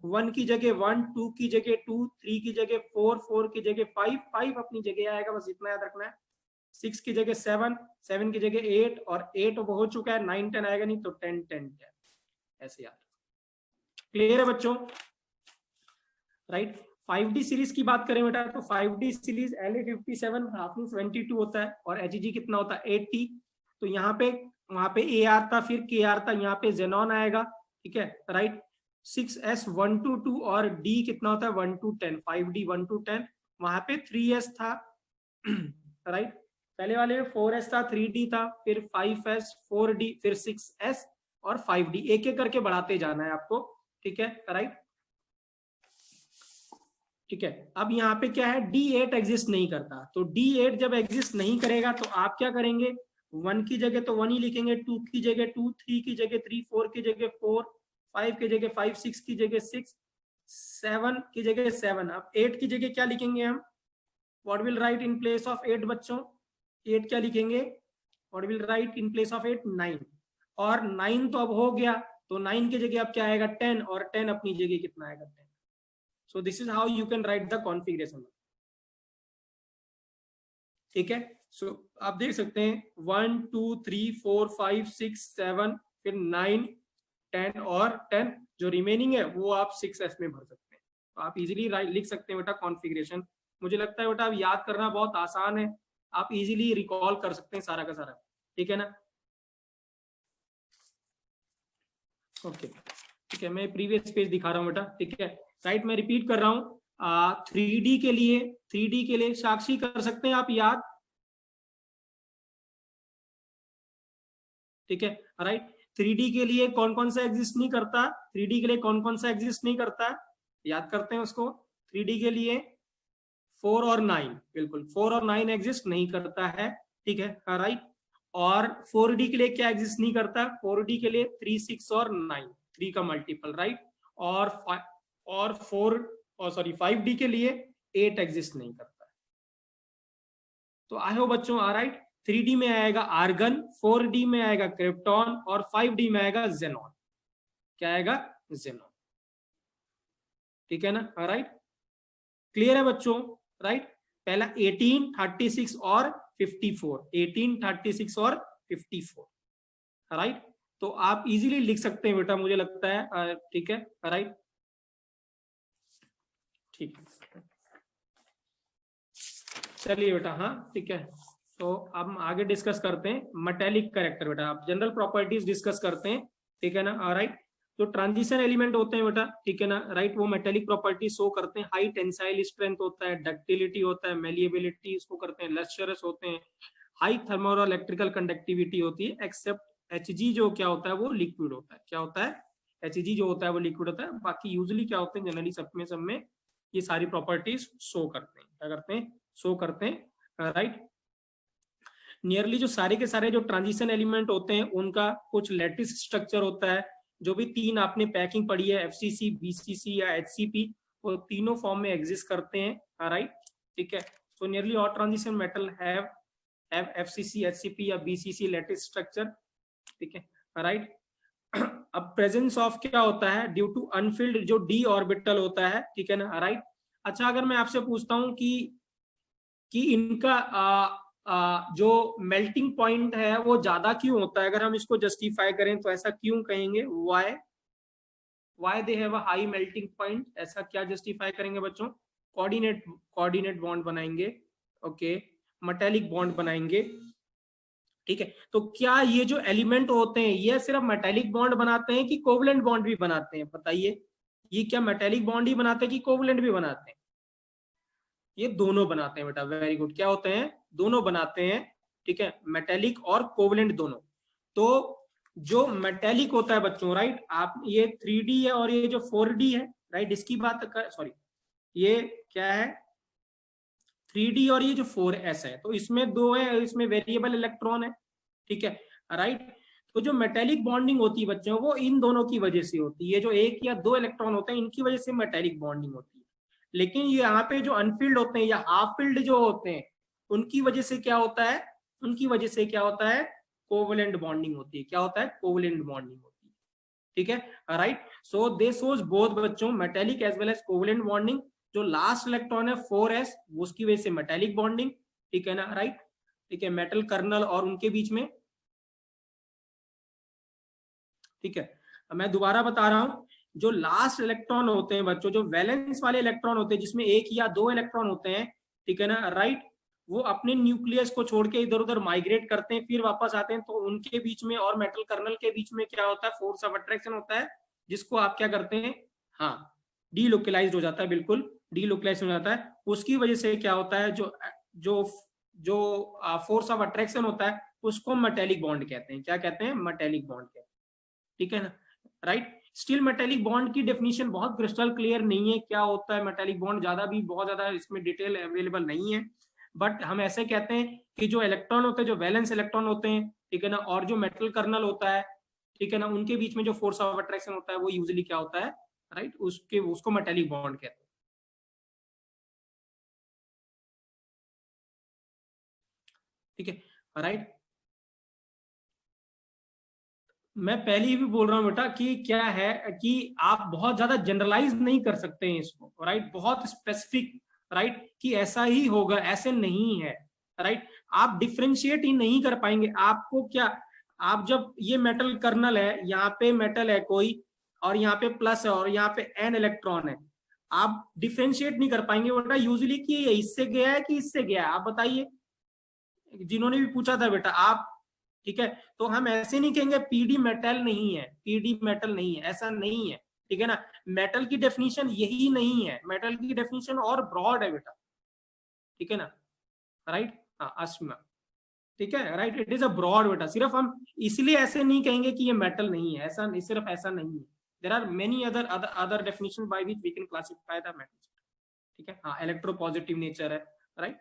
1 की जगह 1, 2 की जगह 2, 3 की जगह 4, 4 की जगह 5, 5 अपनी जगह आएगा, बस इतना याद रखना है। 6 की जगह 7, 7 की जगह 8, और 8 हो चुका है, 9 10 आएगा नहीं, तो 10 10 10, ऐसे याद। क्लियर है बच्चों, राइट। 5D सीरीज की बात करें बेटा, तो 5D सीरीज La57 हाफिंग 22 होता है, और Hg कितना होता है, 80। तो यहाँ पे, वहां पे Ar था, फिर Kr था, यहाँ पे जेनॉन आएगा, ठीक है, राइट। 6s 1 to 2 और D कितना होता है, 1 to 10, 5D 1 to 10, वहां पे 3s था, राइट। पहले वाले में 4s था, 3D था, फिर 5s, 4D, फिर 6s और 5D, एक एक करके बढ़ाते जाना है आपको, ठीक है, राइट, ठीक है। अब यहाँ पे क्या है, D8 एग्जिस्ट नहीं करता, तो D8 जब एग्जिस्ट नहीं करेगा तो आप क्या करेंगे, 1 की जगह तो 1 ही लिखेंगे, 2 की जगह 2, 3 की जगह 3, 4 की जगह 4, 5 की जगह 5, 6 की जगह 6, 7 की जगह 7। अब 8 की जगह क्या लिखेंगे हम, what will write in place of 8 बच्चों, 8 क्या लिखेंगे, what will write in place of 8, 9, और 9 तो अब हो गया, तो 9 की जगह अब क्या आएगा, 10, और 10 अपनी जगह कितना आएगा, 10। So this is how you can write the configuration, ठीक है। so आप देख सकते हैं 1 2 3 4 5 6 7, फिर 9 10 और 10, जो रिमेनिंग है वो आप 6s में भर सकते हैं, तो आप इजीली लिख सकते हैं बेटा कॉन्फ़िगरेशन मुझे लगता है बेटा अब याद करना बहुत आसान है, आप इजीली रिकॉल कर सकते हैं सारा का सारा, ठीक है ना। ओके ठीक है, मैं प्रीवियस पेज दिखा रहा हूँ बेटा, ठीक है। राइट, मैं रिपीट कर रहा हूँ, 3D के लिए साक्षी कर सकते हैं आप याद, ठीक है। राइट, 3D के लिए कौन कौन सा एग्जिस्ट नहीं करता, 3D के लिए कौन कौन सा एग्जिस्ट नहीं करता, याद करते हैं उसको। 3D के लिए 4 और 9, बिल्कुल 4 और 9 एग्जिस्ट नहीं करता है, ठीक है। राइट, और 4D के लिए क्या एग्जिस्ट नहीं करता, 4D के लिए 3, 6 और 9, 3 का मल्टीपल, राइट। और 5D के लिए 8 एग्जिस्ट नहीं करता है। तो आई होप बच्चों, राइट, 3D में आएगा आर्गन, 4D में आएगा क्रिप्टॉन और 5D में आएगा जेनॉन। क्या आएगा, जेनॉन, ठीक है ना। राइट, क्लियर है बच्चों। राइट, पहला 18, 36 और 54, 18, 36 और 54, राइट। तो आप इजीली लिख सकते हैं बेटा, मुझे लगता है, ठीक है। राइट, ठीक है, चलिए बेटा, हाँ ठीक है। तो अब हम आगे डिस्कस करते हैं मेटेलिक कैरेक्टर बेटा, आप जनरल प्रॉपर्टीज डिस्कस करते हैं, ठीक है ना। राइट, तो ट्रांजिशन एलिमेंट होते हैं बेटा, ठीक है ना। राइट, वो मेटेलिक प्रॉपर्टी शो करते हैं, हाई टेंसाइल स्ट्रेंथ होता है, डक्टिलिटी होता है, मेलिएबिलिटी इसको करते हैं, लस्चरस होते हैं, हाई थर्मल और इलेक्ट्रिकल कंडक्टिविटी होती है, एक्सेप्ट Hg जो क्या होता है वो लिक्विड होता है। क्या होता है, Hg जो होता है वो लिक्विड होता है। बाकी यूजुअली क्या होते हैं, जनरली सब में ये सारी प्रॉपर्टीज शो करते हैं, क्या करते हैं, शो करते हैं। राइट, नियरली जो सारे के सारे जो ट्रांजिशन एलिमेंट होते हैं उनका कुछ लैटिस स्ट्रक्चर होता है। जो भी 3 आपने पैकिंग पढ़ी है, FCC, BCC या HCP, वो तीनों फॉर्म में एग्जिस्ट करते हैं, राइट, ठीक है। So nearly all transition metal have FCC, HCP या BCC लैटिस स्ट्रक्चर, ठीक है। राइट, अब प्रेजेंस ऑफ क्या होता है, ड्यू टू अनफिल्ड जो d ऑर्बिटल होता है, ठीक है ना। राइट, अच्छा अगर मैं आपसे पूछता हूं कि इनका जो मेल्टिंग पॉइंट है वो ज्यादा क्यों होता है, अगर हम इसको जस्टिफाई करें तो ऐसा क्यों कहेंगे, why they have a high melting point, ऐसा क्या जस्टिफाई करेंगे बच्चों, कोऑर्डिनेट बॉन्ड बनाएंगे, ओके, मेटेलिक बॉन्ड बनाएंगे, ठीक है। तो क्या ये जो एलिमेंट होते हैं ये सिर्फ मेटेलिक बॉन्ड बनाते हैं कि कोवलेंट बॉन्ड भी बनाते हैं, बताइए, ये क्या मेटेलिक बॉन्ड ही बनाते हैं कि कोवलेंट भी बनाते हैं, ये दोनों बनाते हैं बेटा, वेरी गुड, क्या होते हैं, दोनों बनाते हैं, ठीक है, मेटेलिक और कोवलेंट दोनों। तो जो मेटेलिक होता है बच्चों, राइट, आप ये 3D है और ये जो 4D है, राइट, इसकी बात कर, सॉरी ये क्या है 3D और ये जो 4s है, तो इसमें 2 है, इसमें वेरिएबल इलेक्ट्रॉन है, ठीक है। राइट, तो जो मेटेलिक बॉन्डिंग होती है बच्चों वो इन दोनों की वजह से होती है, जो 1 या 2 इलेक्ट्रॉन होते हैं इनकी वजह से मेटेलिक बॉन्डिंग होती है। लेकिन ये यहाँ पे जो अनफिल्ड होते हैं या हाफ फिल्ड जो होते हैं उनकी वजह से क्या होता है, उनकी वजह से क्या होता है, कोवलेंट बॉन्डिंग होती है। क्या होता है, कोवलेंट बॉन्डिंग होती है, ठीक है। Right, so they shows both बच्चों metallic as well as covalent bonding. जो लास्ट इलेक्ट्रॉन है 4s उसकी वजह से मेटेलिक बॉन्डिंग, ठीक है ना। राइट, ठीक है, मेटल कर्नल और उनके बीच में, ठीक है। मैं दोबारा बता रहा हूं, जो लास्ट इलेक्ट्रॉन होते हैं बच्चों, जो वैलेंस वाले इलेक्ट्रॉन होते हैं जिसमें 1 या 2 इलेक्ट्रॉन होते हैं, ठीक है ना। राइट, वो अपने न्यूक्लियस को छोड़ के इधर उधर माइग्रेट करते हैं, फिर वापस आते हैं, तो उनके बीच में और मेटल कर्नल के बीच में क्या होता है, फोर्स ऑफ अट्रैक्शन होता है, जिसको आप क्या करते हैं, हाँ, डीलोकलाइज्ड हो जाता है, बिल्कुल डीलोकलाइज हो जाता है। उसकी वजह से क्या होता है, जो जो जो फोर्स ऑफ अट्रैक्शन होता है उसको मेटेलिक बॉन्ड कहते हैं। क्या कहते हैं, मेटेलिक बॉन्ड कहते हैं, ठीक है ना। राइट, स्टिल मेटेलिक बॉन्ड की डेफिनेशन बहुत क्रिस्टल क्लियर नहीं है, क्या होता है मेटेलिक बॉन्ड, ज्यादा भी बहुत ज्यादा इसमें डिटेल अवेलेबल नहीं है, बट हम ऐसे कहते हैं कि जो इलेक्ट्रॉन होते हैं, जो वैलेंस इलेक्ट्रॉन होते हैं, ठीक है ना, और जो मेटल कर्नल होता है, ठीक है ना, उनके बीच में जो फोर्स ऑफ अट्रैक्शन होता है वो यूजुअली क्या होता है, राइट, उसको मेटेलिक बॉन्ड कहते हैं, ठीक है। राइट, मैं पहले ही भी बोल रहा हूं बेटा कि क्या है कि आप बहुत ज्यादा जनरलाइज नहीं कर सकते हैं इसको, राइट, बहुत स्पेसिफिक, राइट, कि ऐसा ही होगा, ऐसे नहीं है, राइट, आप डिफ्रेंशिएट ही नहीं कर पाएंगे। आपको क्या, आप जब ये मेटल कर्नल है, यहाँ पे मेटल है कोई और यहाँ पे प्लस है और यहाँ पे n इलेक्ट्रॉन है, आप डिफरेंशिएट नहीं कर पाएंगे बेटा यूजुअली कि ये इससे गया है कि इससे गया है, आप बताइए, जिन्होंने भी पूछा था बेटा आप, ठीक है। तो हम ऐसे नहीं कहेंगे पीडी मेटल नहीं है, पीडी मेटल नहीं है, ऐसा नहीं है, ठीक है ना। मेटल की डेफिनेशन यही नहीं है, मेटल की डेफिनेशन और ब्रॉड है बेटा, ठीक है ना, राइट। हाँ अस्मा, ठीक है, right, it is a broad बेटा। सिर्फ हम इसलिए ऐसे नहीं कहेंगे कि ये मेटल नहीं है, ऐसा सिर्फ ऐसा नहीं है, there are many other definition by which we can classify the metals, ठीक है। हाँ इलेक्ट्रोपॉजिटिव नेचर है, right,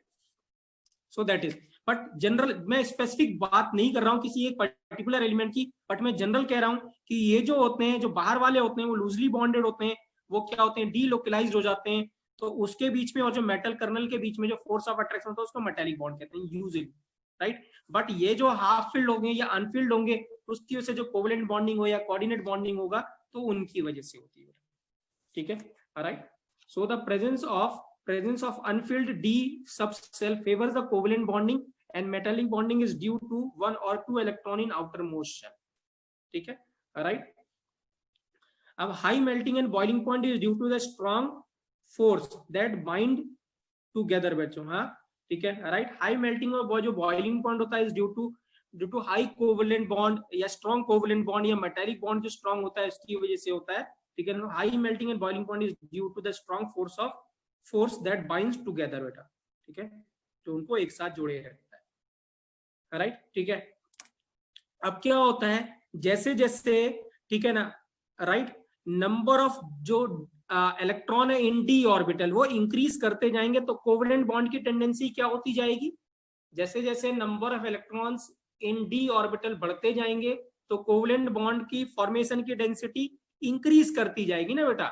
so that is. But general मैं स्पेसिफिक बात नहीं कर रहा हूँ किसी एक पर्टिकुलर एलिमेंट की, बट मैं जनरल कह रहा हूँ कि ये जो होते हैं, जो बाहर वाले होते हैं वो लूजली बॉन्डेड होते हैं, वो क्या होते हैं, डीलोकलाइज्ड हो जाते हैं, तो उसके बीच में और जो मेटल कर्नल के बीच में जो फोर्स ऑफ अट्रैक्शन होता है उसको मेटेलिक बॉन्ड कहते हैं यूजुअली, राइट। बट ये जो हाफ फिल्ड होंगे या अनफिल्ड होंगे उसकी वजह से जो कोवेलेंट बॉन्डिंग हो या कोऑर्डिनेट बॉन्डिंग होगा तो उनकी वजह से होती है, ठीक है, right. So the presence of unfilled d subshell favors the covalent bonding and metallic bonding is due to one or two electron in outermost shell, ठीक है, राइट। अब high melting and boiling point is due to the strong force that bind together बच्चों, हाँ ठीक है, राइट। हाई मेल्टिंग और जो बॉइलिंग पॉइंट होता है is due to high covalent bond या स्ट्रॉन्ग कोवेलेंट बॉन्ड या मेटालिक बॉन्ड जो स्ट्रॉन्ग होता है इसकी वजह से होता है, ठीक है। High melting and boiling point is due to the strong force that binds together बेटा, ठीक है, तो उनको एक साथ जोड़े रहता है, राइट, ठीक है। अब क्या होता है जैसे जैसे, ठीक है ना, राइट, नंबर ऑफ जो इलेक्ट्रॉन है इन डी ऑर्बिटल वो इंक्रीज करते जाएंगे तो कोवेलेंट बॉन्ड की टेंडेंसी क्या होती जाएगी, जैसे जैसे number of electrons in D orbital बढ़ते जाएंगे तो कोवेलेंट बॉन्ड की फॉर्मेशन की डेंसिटी इंक्रीज करती जाएगी ना बेटा।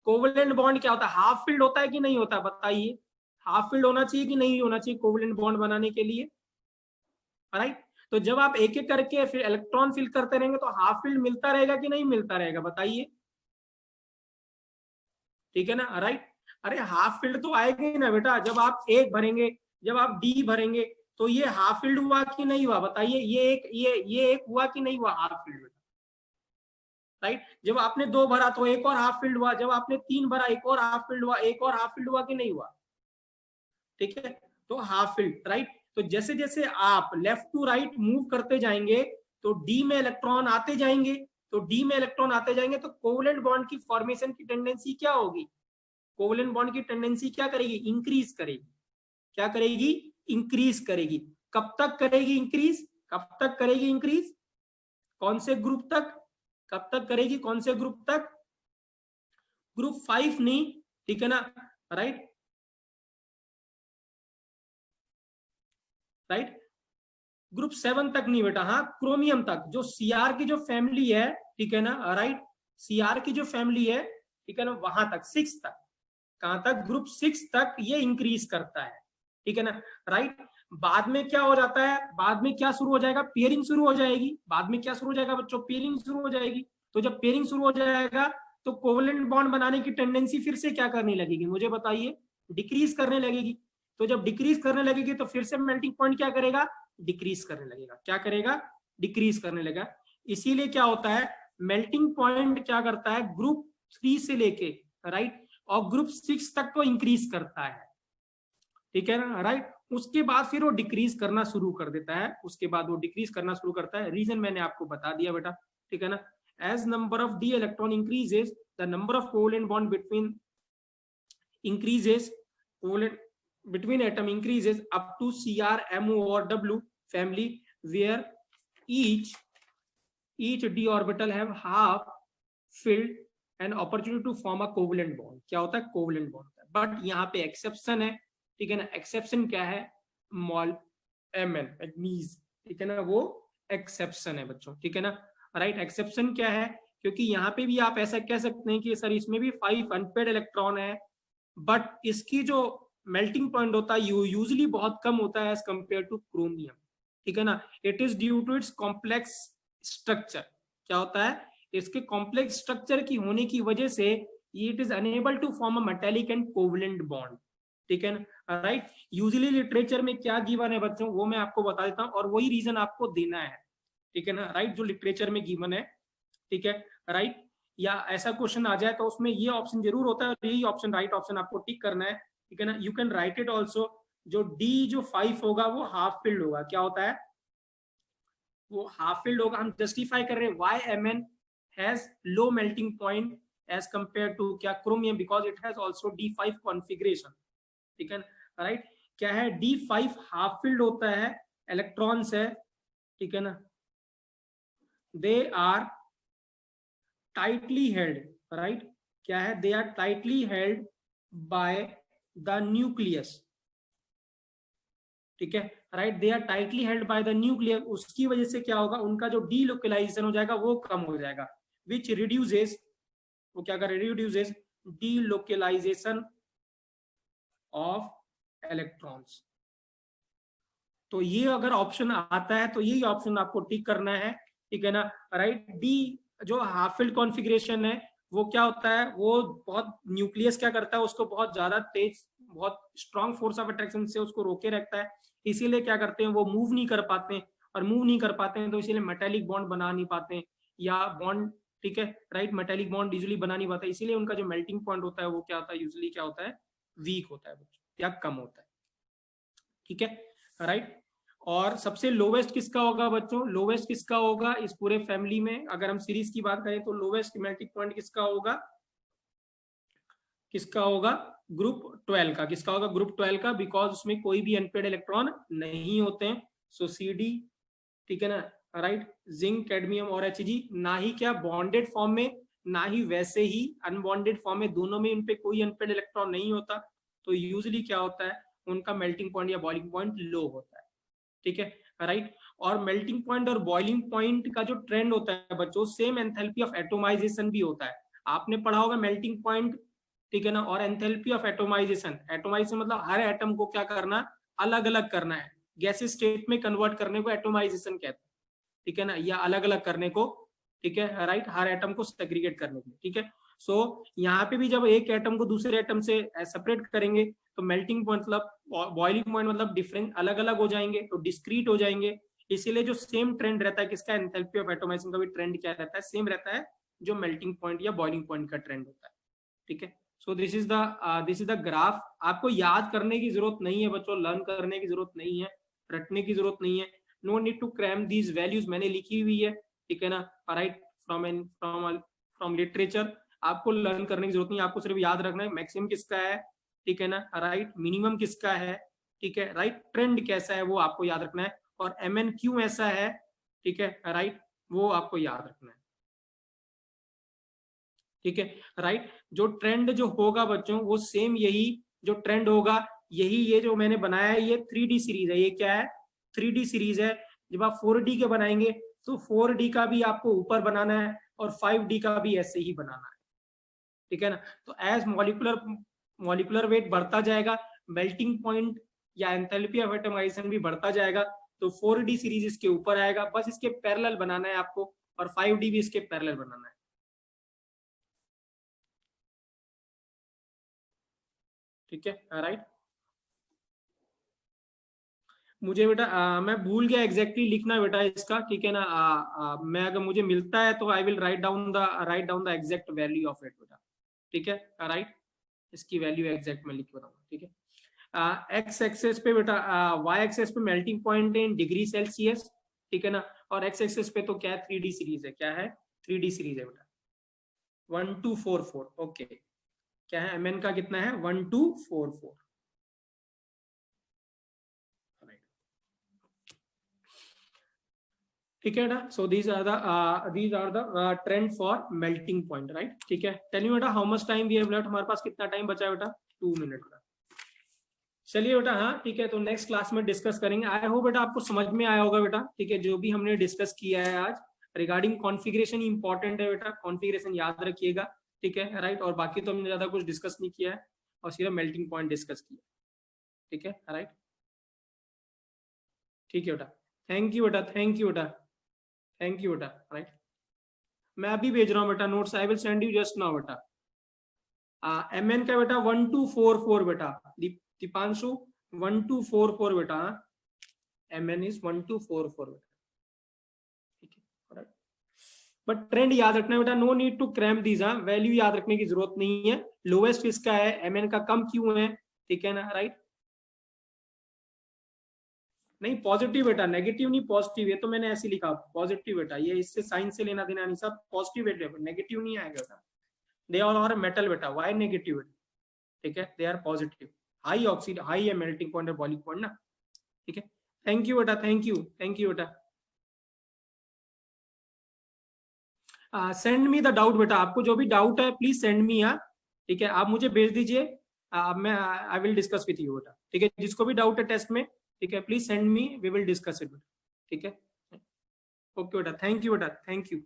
कोवेलेंट बॉन्ड क्या होता है, हाफ फिल्ड होता है कि नहीं होता, बताइए, हाफ फिल्ड होना चाहिए कि नहीं होना चाहिए कोवेलेंट बॉन्ड बनाने के लिए, राइट। तो जब आप एक एक करके फिर इलेक्ट्रॉन फिल करते रहेंगे तो हाफ फील्ड मिलता रहेगा कि नहीं मिलता रहेगा, बताइए, ठीक है ना, राइट। अरे हाफ फील्ड तो आएगा ही ना बेटा, जब आप एक भरेंगे, जब आप डी भरेंगे तो ये हाफ फील्ड हुआ कि नहीं हुआ, बताइए, ये एक हुआ कि नहीं हुआ हाफ फील्ड, राइट। जब आपने दो भरा तो एक और हाफ फील्ड हुआ, जब आपने तीन भरा एक और हाफ फील्ड हुआ, एक और हाफ फील्ड हुआ कि नहीं हुआ, ठीक है, तो हाफ फील्ड, राइट। तो जैसे जैसे आप लेफ्ट टू राइट मूव करते जाएंगे तो डी में इलेक्ट्रॉन आते जाएंगे, तो डी में इलेक्ट्रॉन आते जाएंगे तो कोवेलेंट बॉन्ड की फॉर्मेशन की टेंडेंसी क्या होगी, कोवेलेंट बॉन्ड की टेंडेंसी क्या करेगी, इंक्रीज करेगी, क्या करेगी, इंक्रीज करेगी। कब तक करेगी इंक्रीज, कब तक करेगी इंक्रीज, कौन से ग्रुप तक, कब तक करेगी, कौन से ग्रुप तक, ग्रुप 5 नहीं, ठीक है ना, राइट, राइट, ग्रुप 7 तक नहीं बेटा, हाँ क्रोमियम तक, जो सीआर की जो फैमिली है, ठीक है ना, राइट, सीआर की जो फैमिली है, ठीक है ना, वहां तक 6 तक, कहां तक, ग्रुप 6 तक ये इंक्रीज करता है, ठीक है ना, राइट। बाद में क्या हो जाता है, बाद में क्या शुरू हो जाएगा, पेयरिंग शुरू हो जाएगी, बाद में क्या शुरू हो जाएगा बच्चों, पेयरिंग शुरू हो जाएगी। तो जब पेयरिंग शुरू हो जाएगा तो कोवेलेंट बॉन्ड बनाने की टेंडेंसी फिर से क्या करने लगेगी, मुझे बताइए, डिक्रीज करने लगेगी। तो जब डिक्रीज करने लगेगी तो फिर से मेल्टिंग पॉइंट क्या करेगा, डिक्रीज करने लगेगा, क्या करेगा, डिक्रीज करने लगेगा। इसीलिए क्या होता है, मेल्टिंग पॉइंट क्या करता है, ग्रुप 3 से लेके, राइट, और ग्रुप 6 तक को इंक्रीज करता है, ठीक है ना, राइट। उसके बाद फिर वो डिक्रीज करना शुरू कर देता है, उसके बाद वो डिक्रीज करना शुरू करता है, रीजन मैंने आपको बता दिया बेटा, ठीक है ना। As number of d electron increases the number of covalent bond between increases, covalent between atom increases up to Cr, Mo or W family where each d orbital have half filled an opportunity to form a covalent bond। क्या होता है, covalent bond होता है, बट यहाँ पे एक्सेप्शन है, ठीक है ना, एक्सेप्शन क्या है, मॉल Mn मैग्नीज, ठीक है ना, वो एक्सेप्शन है बच्चों, ठीक है ना, राइट। एक्सेप्शन क्या है, क्योंकि यहाँ पे भी आप ऐसा कह सकते हैं कि सर इसमें भी 5 अनपेड इलेक्ट्रॉन है, बट इसकी जो मेल्टिंग पॉइंट होता है यूजुअली बहुत कम होता है एज कंपेयर टू क्रोमियम, ठीक है ना। It is due to its complex structure, क्या होता है, इसके कॉम्प्लेक्स स्ट्रक्चर की होने की वजह से it is enable to form a metallic and covalent bond, ठीक है ना, राइट। यूजुअली लिटरेचर में क्या गिवन है बच्चों वो मैं आपको बता देता हूँ और वही रीजन आपको देना है, ठीक है ना, राइट, जो लिटरेचर में गिवन है, ठीक है, राइट। या ऐसा क्वेश्चन आ जाए तो उसमें ये ऑप्शन जरूर होता है और यही ऑप्शन राइट ऑप्शन आपको टिक करना है, ठीक है ना। You can write it also, जो डी जो 5 होगा वो हाफ फिल्ड होगा। क्या होता है, वो हाफ फिल्ड होगा। हम जस्टिफाई कर रहे हैं why M N has low melting point as compare to क्या chromium, because it has also D5 configuration, ठीक है राइट। क्या है, D5 हाफ फिल्ड होता है, इलेक्ट्रॉन्स है, ठीक है ना, they are tightly held, right. क्या है, they are tightly held by the nucleus, ठीक है right, they are tightly held by the nucleus. उसकी वजह से क्या होगा, उनका जो डीलोकलाइजेशन हो जाएगा वो कम हो जाएगा, विच रिड्यूसेस, वो क्या कर, रिड्यूसेस डीलोकलाइजेशन ऑफ इलेक्ट्रॉन्स। तो ये अगर ऑप्शन आता है तो यही ऑप्शन आपको टिक करना है, ठीक है ना राइट। डी जो हाफ फिल्ड कॉन्फ़िगरेशन है वो क्या होता है, वो बहुत न्यूक्लियस क्या करता है, उसको बहुत ज्यादा तेज, बहुत स्ट्रॉन्ग फोर्स ऑफ अट्रैक्शन से उसको रोके रखता है, इसीलिए क्या करते हैं वो मूव नहीं कर पाते हैं, और मूव नहीं कर पाते हैं तो इसीलिए मेटेलिक बॉन्ड बना नहीं पाते हैं, या बॉन्ड, ठीक है राइट, मेटेलिक बॉन्ड यूजुअली बना नहीं पाता, इसीलिए उनका जो मेल्टिंग पॉइंट होता है वो क्या होता है, यूजुअली क्या होता है, वीक होता है या कम होता है, ठीक है राइट। और सबसे लोवेस्ट किसका होगा बच्चों, लोवेस्ट किसका होगा इस पूरे फैमिली में, अगर हम सीरीज की बात करें तो लोवेस्ट मेल्टिंग पॉइंट किसका होगा, किसका होगा, ग्रुप 12 का। किसका होगा, ग्रुप 12 का, बिकॉज उसमें कोई भी अनपेड इलेक्ट्रॉन नहीं होते हैं। सो CD, ठीक है ना राइट, जिंक, कैडमियम और Hg, ना ही क्या बॉन्डेड फॉर्म में, ना ही वैसे ही अनबॉन्डेड फॉर्म में, दोनों में इन पे कोई अनपेड इलेक्ट्रॉन नहीं होता, तो यूजुअली क्या होता है, उनका मेल्टिंग पॉइंट या बॉइलिंग पॉइंट लो होता है, ठीक है राइट। और मेल्टिंग पॉइंट और बॉइलिंग पॉइंट का जो ट्रेंड होता है बच्चों, सेम एंथैल्पी ऑफ एटोमाइजेशन भी होता है। आपने पढ़ा होगा मेल्टिंग पॉइंट, ठीक है ना, और एंथैल्पी ऑफ एटोमाइजेशन, एटोमाइजेशन मतलब हर एटम को क्या करना, अलग अलग करना है, गैसेस स्टेट में कन्वर्ट करने को एटोमाइजेशन कहते हैं, ठीक है ना, या अलग अलग करने को, ठीक है राइट, हर एटम को सेग्रीगेट करने के लिए, ठीक है। सो यहाँ पे भी जब एक एटम को दूसरे एटम से सेपरेट करेंगे तो मेल्टिंग पॉइंट मतलब बॉइलिंग पॉइंट मतलब डिफरेंट, अलग अलग हो जाएंगे, तो डिस्क्रीट हो जाएंगे। इसीलिए जो सेम ट्रेंड रहता है किसका, एंथैल्पी ऑफ एटोमाइजेशन का भी ट्रेंड क्या रहता है, सेम रहता है जो मेल्टिंग पॉइंट या बॉइलिंग पॉइंट का ट्रेंड होता है, ठीक है। सो दिस इज द ग्राफ। आपको याद करने की जरूरत नहीं है बच्चों, लर्न करने की जरूरत नहीं है, रटने की जरूरत नहीं है, no need to cram these values, मैंने लिखी हुई है, ठीक है ना राइट, फ्रॉम लिटरेचर। आपको लर्न करने की जरूरत नहीं है, आपको सिर्फ याद रखना है मैक्सिमम किसका है, ठीक है ना राइट, मिनिमम किसका है, ठीक है राइट, ट्रेंड कैसा है वो आपको याद रखना है, और MN क्यों ऐसा है, ठीक है राइट, वो आपको याद रखना है, ठीक है राइट। जो ट्रेंड जो होगा बच्चों वो सेम यही जो ट्रेंड होगा, यही ये जो मैंने बनाया है ये 3D सीरीज है, ये क्या है, 3D सीरीज है। जब आप 4D के बनाएंगे तो 4D का भी आपको ऊपर बनाना है और 5D का भी ऐसे ही बनाना है, ठीक है ना। तो एज मॉलिक्यूलर वेट बढ़ता जाएगा, मेल्टिंग पॉइंट या एंथैल्पी ऑफ एटमाइजेशन भी बढ़ता जाएगा, तो 4D सीरीज इसके ऊपर आएगा, बस इसके पैरेलल बनाना है आपको, और 5D भी इसके पैरेलल बनाना है, ठीक है राइट। मुझे बेटा मैं भूल गया एग्जैक्टली लिखना बेटा इसका, ठीक है ना, मैं अगर मुझे मिलता है तो I will write down the exact value of it बेटा, ठीक है राइट, इसकी वैल्यू एग्जैक्ट में लिख के बताऊंगा, ठीक है। एक्स एक्सेस पे बेटा, वाई एक्सेस पे melting point in degree Celsius, ठीक है ना, और एक्स एक्सेस पे तो क्या है, 3D सीरीज है, क्या है, 3D सीरीज है बेटा, 1244, ओके। क्या है, MN का कितना है, 1244, ठीक है बेटा। सो these are the trend for melting point, right, ठीक है। टेल मी बेटा how much time we have left, हमारे पास कितना टाइम बचा है बेटा, 2 मिनट का। चलिए बेटा, हाँ ठीक है, तो नेक्स्ट क्लास में डिस्कस करेंगे। आई होप बेटा आपको समझ में आया होगा बेटा, ठीक है, जो भी हमने डिस्कस किया है आज रिगार्डिंग कॉन्फ़िगरेशन इंपॉर्टेंट है बेटा, कॉन्फ़िगरेशन याद रखिएगा, ठीक है राइट। और बाकी तो हमने ज्यादा कुछ डिस्कस नहीं किया है, और सिर्फ मेल्टिंग पॉइंट डिस्कस किया, ठीक है राइट, ठीक है बेटा। थैंक यू बेटा, थैंक यू बेटा, थैंक यू बेटा राइट। मैं अभी भेज रहा हूँ बेटा notes, I will send you just now बेटा। MN का बेटा 1244 बेटा, दीपांशु 1244 बेटा, MN इज 1244 बेटा, ठीक है राइट। बट ट्रेंड याद रखना बेटा, no need to cram these, value याद रखने की जरूरत नहीं है। लोवेस्ट इसका है, एमएन का कम क्यों है, ठीक है ना, राइट। नहीं पॉजिटिव बेटा, नेगेटिव नहीं पॉजिटिव, ये तो मैंने ऐसे लिखा पॉजिटिव बेटा, ये इससे साइन से लेना देना नहीं, सब पॉजिटिव बेटा, नेगेटिव नहीं आएगा बेटा। दे ऑल आर मेटल बेटा, वाई नेगेटिव बेटा, ठीक है, they are positive, high oxide, high है मेल्टिंग पॉइंट और बॉइलिंग पॉइंट ना, ठीक है। थैंक यू बेटा, थैंक यू बेटा। सेंड मी द डाउट बेटा, आपको जो भी डाउट है प्लीज सेंड मी, ठीक है, आप मुझे भेज दीजिए, मैं I will discuss with you बेटा, ठीक है। जिसको भी डाउट है टेस्ट में, ठीक है, please send me, we will discuss it बेटा, ठीक है। ओके बेटा, थैंक यू बेटा, थैंक यू।